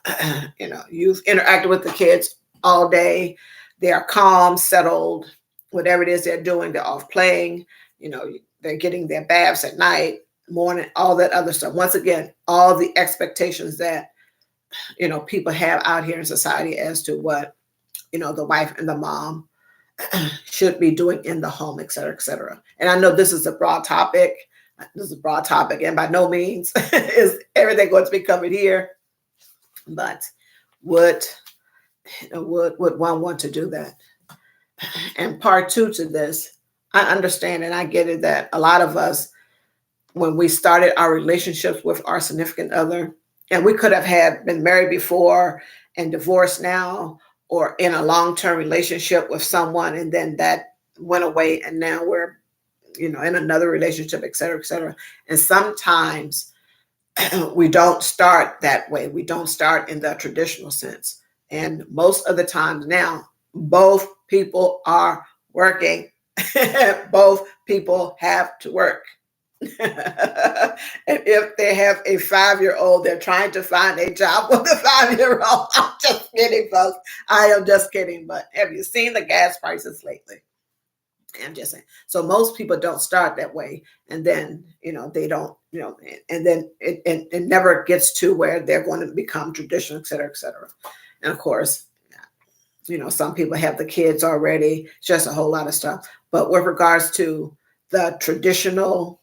Speaker 1: you've interacted with the kids all day. They are calm, settled, whatever it is they're doing, they're off playing, they're getting their baths at night, morning, all that other stuff. Once again, all the expectations that, people have out here in society as to what, the wife and the mom should be doing in the home, et cetera, et cetera. And I know this is a broad topic. And by no means is everything going to be covered here. But would one want to do that? And part two to this, I understand and I get it that a lot of us, when we started our relationships with our significant other, and we could have been married before and divorced now, or in a long-term relationship with someone, and then that went away, and now we're, in another relationship, et cetera, et cetera. And sometimes we don't start that way. We don't start in the traditional sense. And most of the times now, both people are working. Both people have to work. And if they have a 5-year-old, they're trying to find a job with a 5-year-old. I'm just kidding, folks. I am just kidding. But have you seen the gas prices lately? I'm just saying. So most people don't start that way. And then, they don't, and then it never gets to where they're going to become traditional, et cetera, et cetera. And of course, some people have the kids already, just a whole lot of stuff. But with regards to the traditional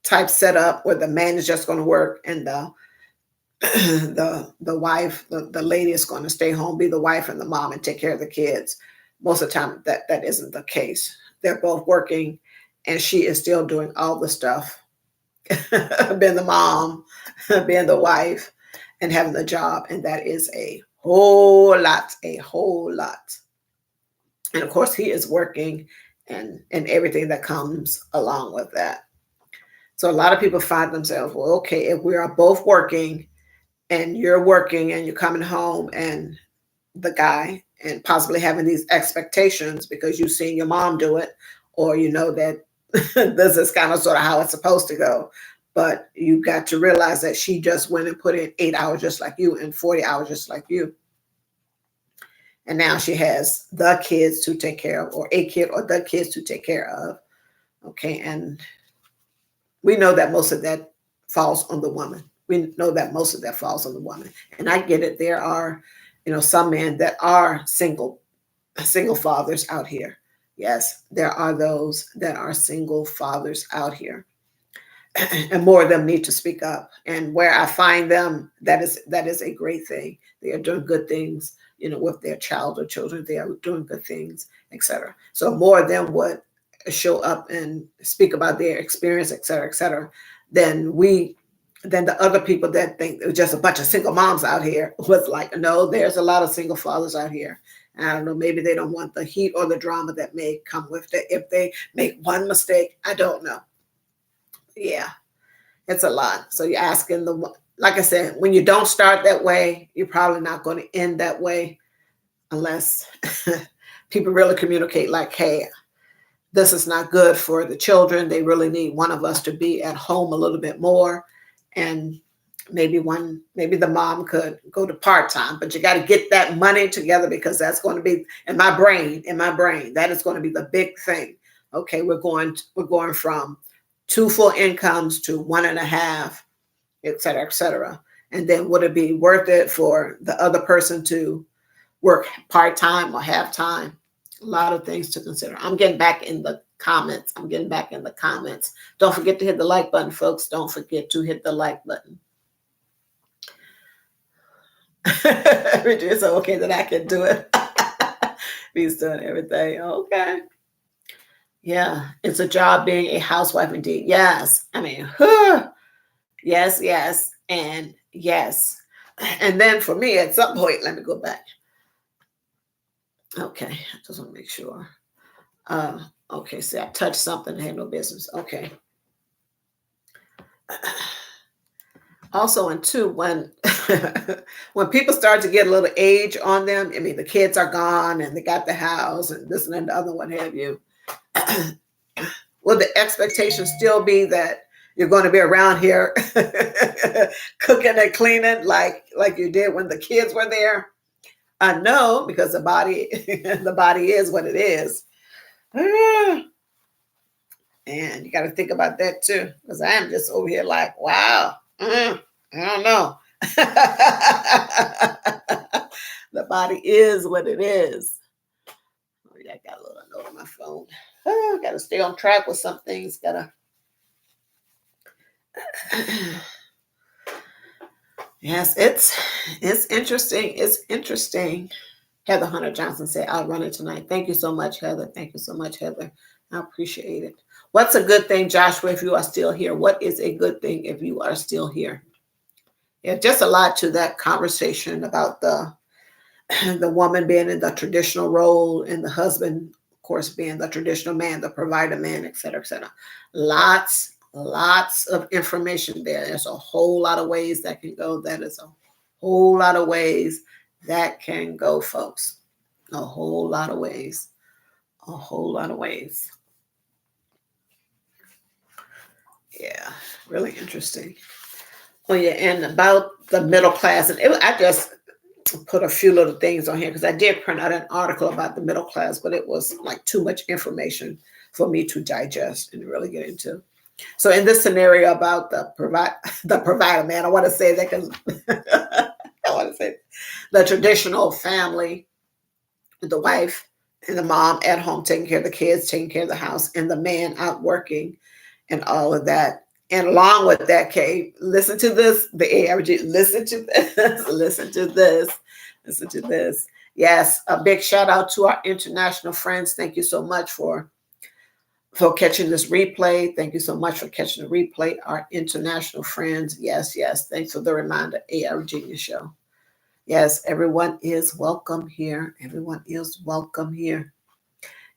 Speaker 1: type setup where the man is just going to work and the wife, the lady is going to stay home, be the wife and the mom and take care of the kids. Most of the time that isn't the case. They're both working and she is still doing all the stuff, being the mom, being the wife, and having the job. And that is a whole lot. And of course he is working and everything that comes along with that. So a lot of people find themselves, well, okay, if we are both working and you're working and you're coming home and the guy and possibly having these expectations because you've seen your mom do it, or that this is kind of sort of how it's supposed to go. But you got to realize that she just went and put in 8 hours just like you and 40 hours just like you. And now she has the kids to take care of, or a kid or the kids to take care of. Okay. And we know that most of that falls on the woman. We know that most of that falls on the woman. And I get it. There are, some men that are single fathers out here. Yes, there are those that are single fathers out here. And more of them need to speak up. And where I find them, that is a great thing. They are doing good things, with their child or children. They are doing good things, etc. So more of them would show up and speak about their experience, et cetera, than the other people that think it was just a bunch of single moms out here. Was like, no, there's a lot of single fathers out here. And I don't know, maybe they don't want the heat or the drama that may come with it if they make one mistake. I don't know. Yeah, it's a lot. So you're asking like I said, when you don't start that way, you're probably not going to end that way unless people really communicate like, hey, this is not good for the children. They really need one of us to be at home a little bit more. And maybe the mom could go to part-time, but you got to get that money together, because that's going to be in my brain, that is going to be the big thing. Okay. We're going from 2 full incomes to 1.5, et cetera, et cetera. And then would it be worth it for the other person to work part-time or half-time? A lot of things to consider. I'm getting back in the comments. Don't forget to hit the like button, folks. Don't forget to hit the like button. It's okay that I can do it. He's doing everything. Okay. Yeah, it's a job being a housewife indeed. Yes. I mean, yes, and yes. And then for me, at some point, let me go back. Okay, I just want to make sure. Okay, see, I touched something that had no business. Okay. Also, and two, when when people start to get a little age on them, I mean, the kids are gone and they got the house and this and the other, what have you. Will the expectation still be that you're going to be around here cooking and cleaning like you did when the kids were there? I know, because the body is what it is. And you got to think about that too, because I am just over here like, wow, I don't know. The body is what it is. Oh, yeah, I got a little note on my phone. Oh, got to stay on track with some things. Yes, it's interesting. It's interesting. Heather Hunter Johnson said, I'll run it tonight. Thank you so much, Heather. Thank you so much, Heather. I appreciate it. What's a good thing, Joshua, if you are still here? What is a good thing if you are still here? Yeah, just a lot to that conversation about the woman being in the traditional role and the husband, of course, being the traditional man, the provider man, et cetera, et cetera. Lots of information there. There's a whole lot of ways that can go. That is a whole lot of ways that can go, folks. A whole lot of ways. A whole lot of ways. Yeah, really interesting. Oh, yeah, and about the middle class. And I just put a few little things on here because I did print out an article about the middle class, but it was like too much information for me to digest and really get into. So in this scenario about the provider man, I want to say that because I want to say the traditional family, the wife and the mom at home taking care of the kids, taking care of the house, and the man out working and all of that. And along with that, Kay, listen to this, the ARG, listen to this, listen to this, listen to this. Yes, a big shout out to our international friends. Thank you so much for catching this replay. Thank you so much for catching the replay. Our international friends. Yes, yes. Thanks for the reminder, AR Genius Show. Yes, everyone is welcome here. Everyone is welcome here.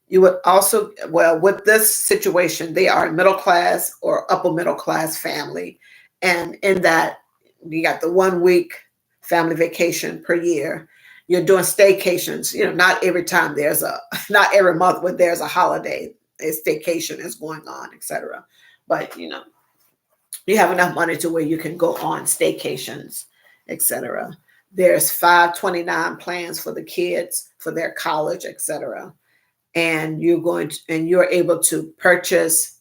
Speaker 1: You would also, well, with this situation, they are middle class or upper middle class family. And in that, you got the 1 week family vacation per year. You're doing staycations, not every time not every month when there's a holiday, a staycation is going on, etc. But, you have enough money to where you can go on staycations, etc. There's 529 plans for the kids for their college, etc. And you're able to purchase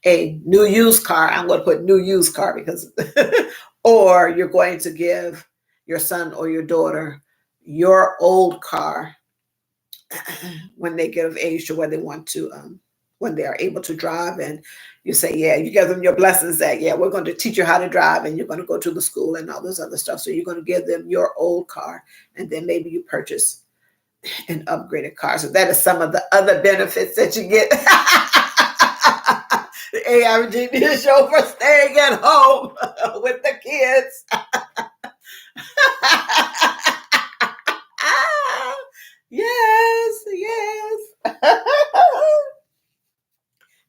Speaker 1: a new used car. I'm going to put new used car because, or you're going to give your son or your daughter your old car when they get of age to where they want to, when they are able to drive. And you say, yeah, you give them your blessings that, yeah, we're going to teach you how to drive and you're going to go to the school and all this other stuff. So you're going to give them your old car and then maybe you purchase an upgraded car. So that is some of the other benefits that you get. The ARG show for staying at home with the kids. Yes.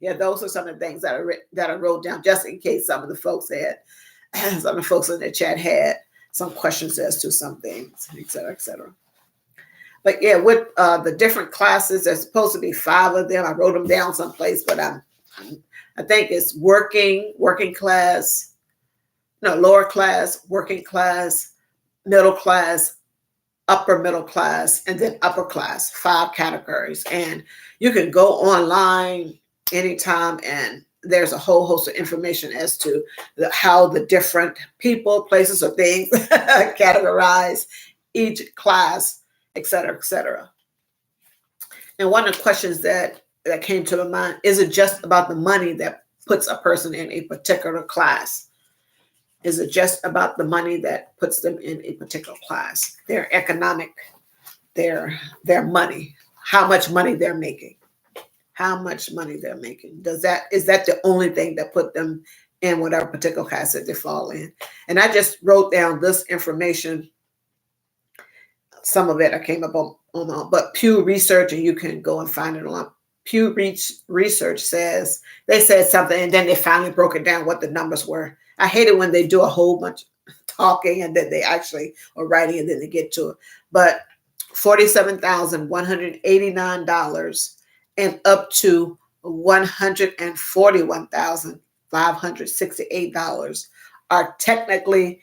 Speaker 1: Yeah, those are some of the things that I wrote down just in case some of the folks in the chat had some questions as to some things, et cetera, et cetera. But yeah, with the different classes, there's supposed to be 5 of them. I wrote them down someplace, but I think it's working class, lower class, working class, middle class, upper middle class, and then upper class, 5 categories. And you can go online anytime and there's a whole host of information as to how the different people, places, or things categorize each class, et cetera, et cetera. And one of the questions that came to my mind, is it just about the money that puts a person in a particular class? Is it just about the money that puts them in a particular class? Their economic, their money, how much money they're making. How much money they're making. Is that the only thing that put them in whatever particular class that they fall in? And I just wrote down this information. Some of it I came up on but Pew Research, and you can go and find it on Pew Research says, they said something and then they finally broke it down what the numbers were. I hate it when they do a whole bunch talking and then they actually are writing and then they get to it. But $47,189 and up to $141,568 are technically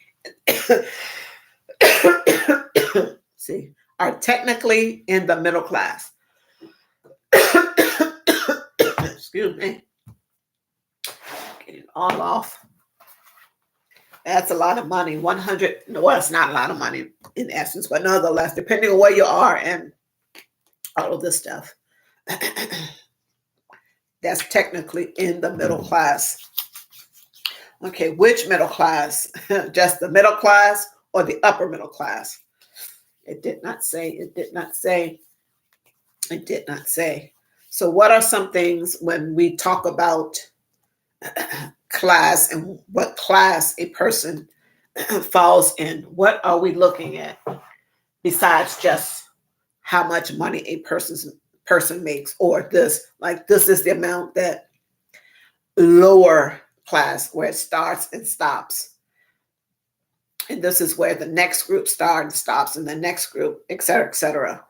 Speaker 1: see, are technically in the middle class. Excuse me. Getting all off. That's a lot of money. 100, well, it's not a lot of money in essence, but nonetheless, depending on where you are and all of this stuff, that's technically in the middle class. Okay, which middle class? Just the middle class or the upper middle class? It did not say. It did not say. It did not say. So what are some things when we talk about class and what class a person falls in? What are we looking at besides just how much money a person makes, or this is the amount that lower class, where it starts and stops, and this is where the next group starts and stops, and the next group, et cetera, et cetera.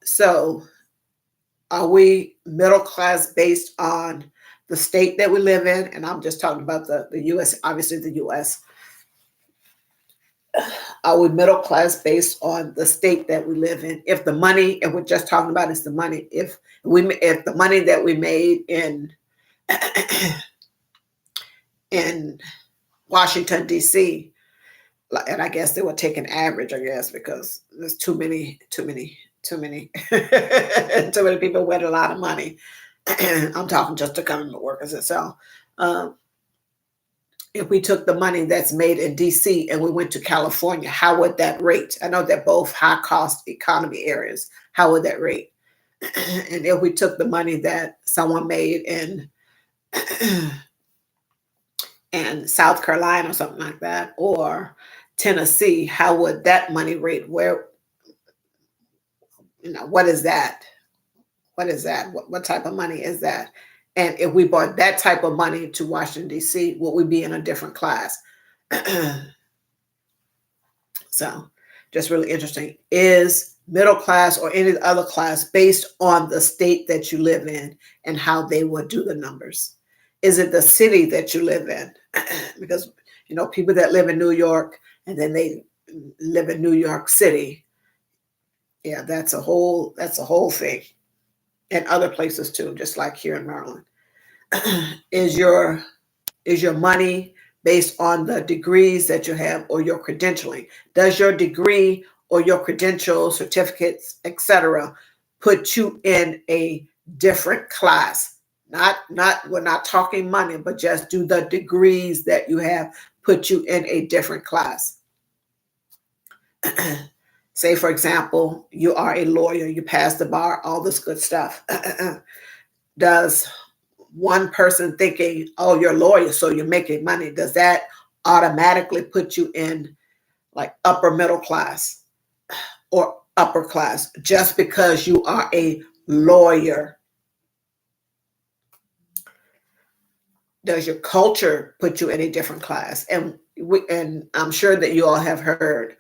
Speaker 1: So are we middle class based on the state that we live in? And I'm just talking about the U.S., obviously the U.S. Are we middle class based on the state that we live in? If the money, and we're just talking about is the money, if the money that we made in in Washington, D.C., and I guess they would take an average, I guess, because there's too many too many people with a lot of money. I'm talking just to government workers itself. If we took the money that's made in DC and we went to California, how would that rate? I know they're both high cost economy areas. How would that rate? And if we took the money that someone made in South Carolina or something like that, or Tennessee, how would that money rate? Where, what is that? What is that? What type of money is that? And if we brought that type of money to Washington, D.C., would we be in a different class? So just really interesting. Is middle class or any other class based on the state that you live in and how they would do the numbers? Is it the city that you live in? Because, people that live in New York and then they live in New York City. Yeah, that's a whole thing. And other places too, just like here in Maryland. Is your money based on the degrees that you have or your credentialing? Does your degree or your credentials, certificates, etc., put you in a different class? We're not talking money, but just do the degrees that you have put you in a different class? Say, for example, you are a lawyer, you passed the bar, all this good stuff. Does one person thinking, oh, you're a lawyer, so you're making money, does that automatically put you in like upper middle class or upper class just because you are a lawyer? Does your culture put you in a different class? And I'm sure that you all have heard,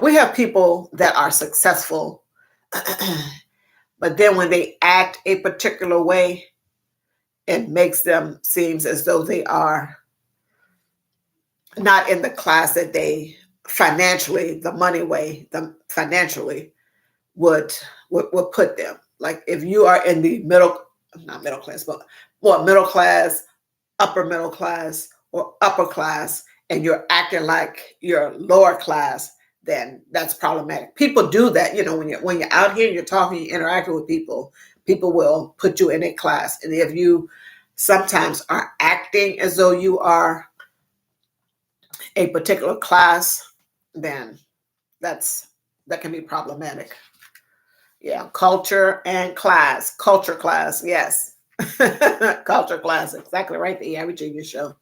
Speaker 1: we have people that are successful, but then when they act a particular way, it makes them seem as though they are not in the class that they financially, the money way, the financially would put them. Like if you are in the not middle class, but middle class, upper middle class, or upper class, and you're acting like you're lower class, then that's problematic. People do that, when you're out here, you're talking, you're interacting with people will put you in a class. And if you sometimes are acting as though you are a particular class, then that can be problematic. Yeah, culture and class. Culture class, yes. Culture class, exactly right. The average Virginia show.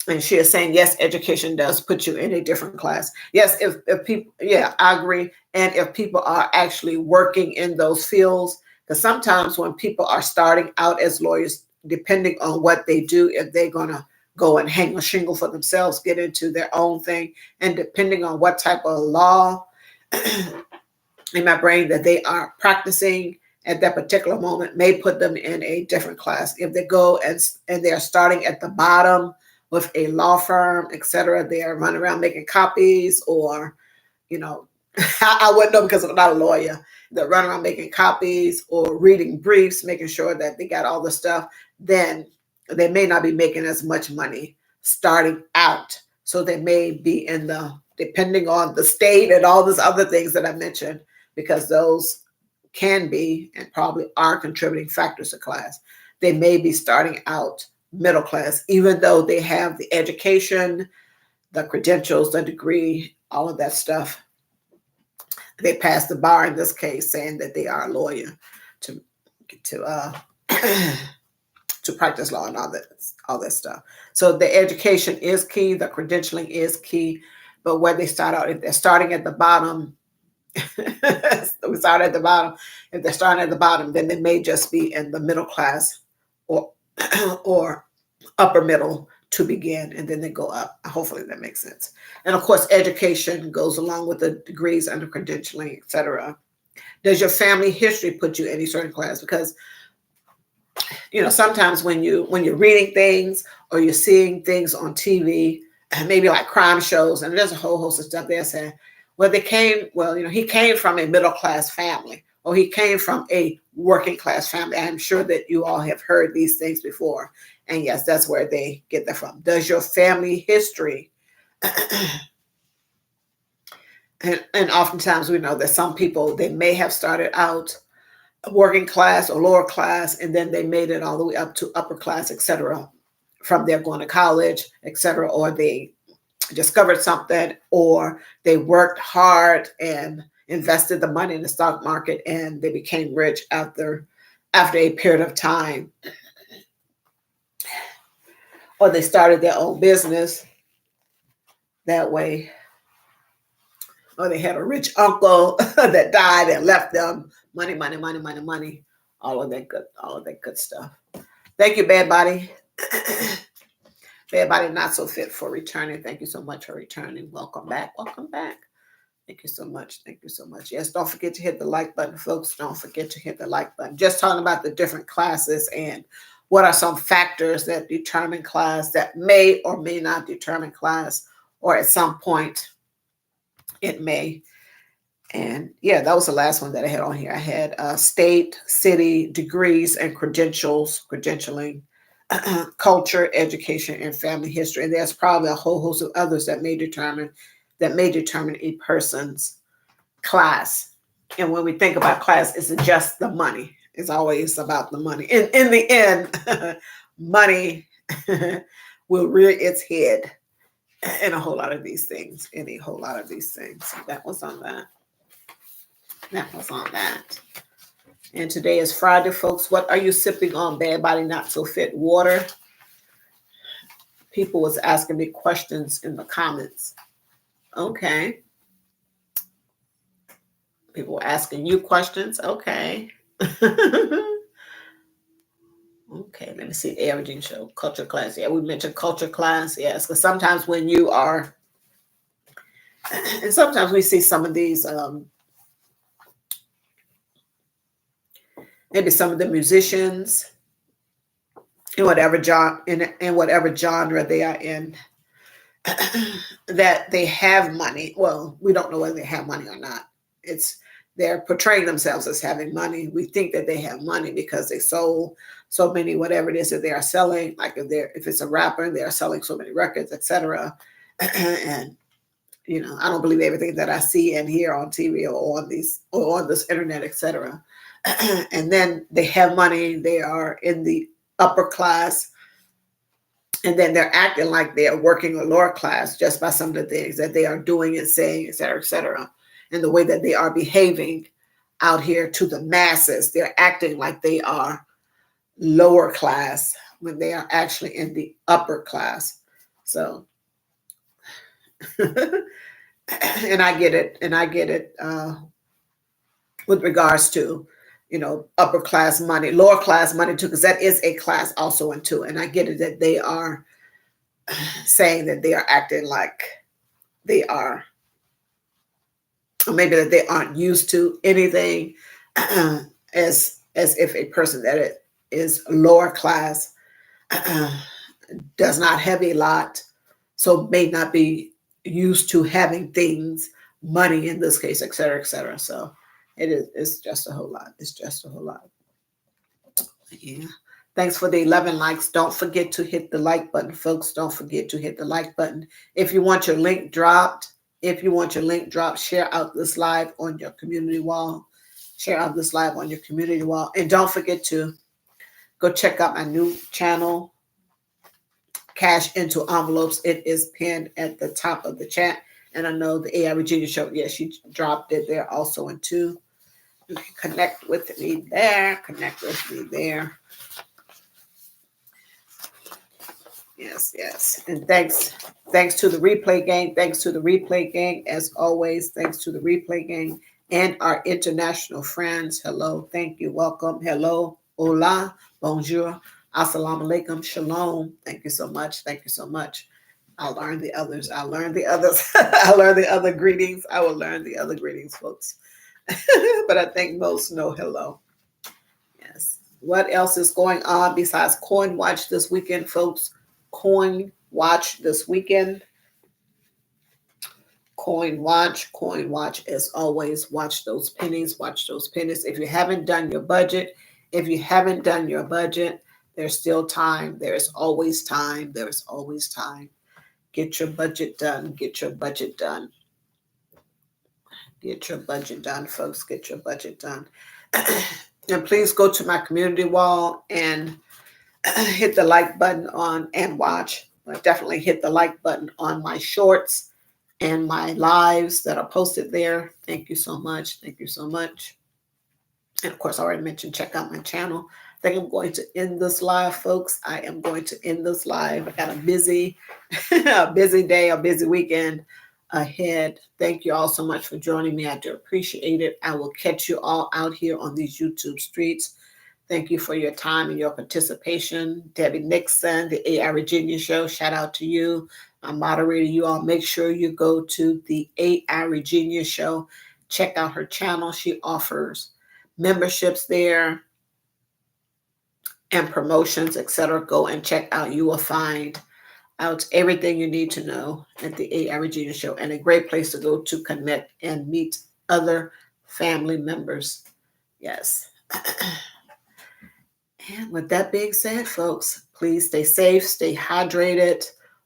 Speaker 1: And she is saying, yes, education does put you in a different class. Yes, if people, yeah, I agree. And if people are actually working in those fields, because sometimes when people are starting out as lawyers, depending on what they do, if they're going to go and hang a shingle for themselves, get into their own thing. And depending on what type of law in my brain that they are practicing at that particular moment may put them in a different class. If they go and they're starting at the bottom with a law firm, etc., they're running around making copies, or, you know, I wouldn't know because I'm not a lawyer. They're running around making copies or reading briefs, making sure that they got all the stuff. Then they may not be making as much money starting out. So they may be in the, depending on the state and all these other things that I mentioned, because those can be and probably are contributing factors to class. They may be starting out middle class, even though they have the education, the credentials, the degree, all of that stuff. They passed the bar in this case, saying that they are a lawyer to to practice law and all that stuff. So the education is key, the credentialing is key, but where they start out, if they're starting at the bottom, we start at the bottom. If they're starting at the bottom, then they may just be in the middle class or or upper middle to begin, and then they go up. Hopefully that makes sense. And of course, education goes along with the degrees under credentialing, etc. Does your family history put you in any certain class? Because, you know, sometimes when you're reading things or you're seeing things on TV, maybe like crime shows, and there's a whole host of stuff there saying, well, he came from a middle class family, or he came from a working class family. I'm sure that you all have heard these things before. And yes, that's where they get that from. Does your family history, and oftentimes we know that some people, they may have started out working class or lower class, and then they made it all the way up to upper class, etc., from there going to college, etc., or they discovered something, or they worked hard and invested the money in the stock market and they became rich after a period of time, or they started their own business that way, or they had a rich uncle that died and left them money, all of that good stuff. Thank you, Bad Body. Bad Body Not So Fit, for returning. Thank you so much for returning. Welcome back. Thank you so much. Yes, don't forget to hit the like button, folks. Don't forget to hit the like button. Just talking about the different classes and what are some factors that determine class, that may or may not determine class, or at some point it may. And yeah, that was the last one that I had on here. I had state, city, degrees, and credentialing, culture, education, and family history. And there's probably a whole host of others that may determine a person's class. And when we think about class, it's just the money. It's always about the money. In the end, money will rear its head in a whole lot of these things. So that was on that. And today is Friday, folks. What are you sipping on? Bad Body Not So Fit water. People was asking me questions in the comments. Okay. People were asking you questions. Okay. Okay, let me see. Averaging show, culture class. Yeah, we mentioned culture class. Yes, because sometimes when you are, and sometimes we see some of these, maybe some of the musicians in whatever genre they are in, that they have money. Well, we don't know whether they have money or not. They're portraying themselves as having money. We think that they have money because they sold so many, whatever it is that they are selling. Like if it's a rapper, they are selling so many records, etc. And you know, I don't believe everything that I see and hear on TV or on this internet, etc. And then they have money. They are in the upper class, and then they're acting like they are working or lower class just by some of the things that they are doing and saying, etc., etc. And the way that they are behaving out here to the masses. They're acting like they are lower class when they are actually in the upper class. So, and I get it with regards to, you know, upper class money, lower class money too, because that is a class also in too. And I get it that they are saying that they are acting like they are, or maybe that they aren't used to anything, as if a person that is lower class does not have a lot, so may not be used to having things, money in this case, et cetera, et cetera. So it's just a whole lot. It's just a whole lot. Yeah. Thanks for the 11 likes. Don't forget to hit the like button, folks. Don't forget to hit the like button. If you want your link dropped, share out this live on your community wall. Share out this live on your community wall. And don't forget to go check out my new channel, Cash into Envelopes. It is pinned at the top of the chat. And I know the AI Virginia show, yeah, she dropped it there also in two. You can connect with me there. Connect with me there. Yes, yes. And thanks to the replay gang. Thanks to the replay gang. As always, thanks to the replay gang and our international friends. Hello, thank you, welcome. Hello, hola, bonjour, assalamu alaikum, shalom. Thank you so much. Thank you so much. I'll learn the others. I'll learn the others. I'll learn the other greetings. I will learn the other greetings, folks. But I think most know hello. Yes. What else is going on besides Coin Watch this weekend, folks? Coin Watch this weekend. Coin Watch as always. Watch those pennies. Watch those pennies. If you haven't done your budget, there's still time. There's always time. There's always time. Get your budget done. Get your budget done. Get your budget done, folks. Get your budget done. And please go to my community wall and hit the like button on and watch. Definitely hit the like button on my shorts and my lives that are posted there. Thank you so much. Thank you so much. And of course, I already mentioned, check out my channel. I think I'm going to end this live, folks. I am going to end this live. I got a busy day, a busy weekend ahead. Thank you all so much for joining me. I do appreciate it. I will catch you all out here on these YouTube streets. Thank you for your time and your participation. Debbie Nixon, the AI Virginia Show, shout out to you. My moderator, you all make sure you go to the AI Virginia Show. Check out her channel. She offers memberships there and promotions, etc. Go and check out. You will find out everything you need to know at the AI Regina Show, and a great place to go to connect and meet other family members. Yes. And with that being said, folks, please stay safe, stay hydrated,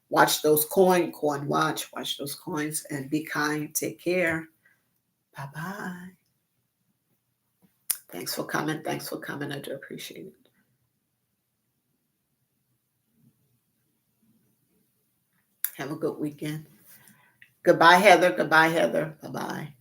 Speaker 1: watch those coin watch those coins, and be kind. Take care. Bye-bye. Thanks for coming. I do appreciate it. Have a good weekend. Goodbye, Heather. Bye-bye.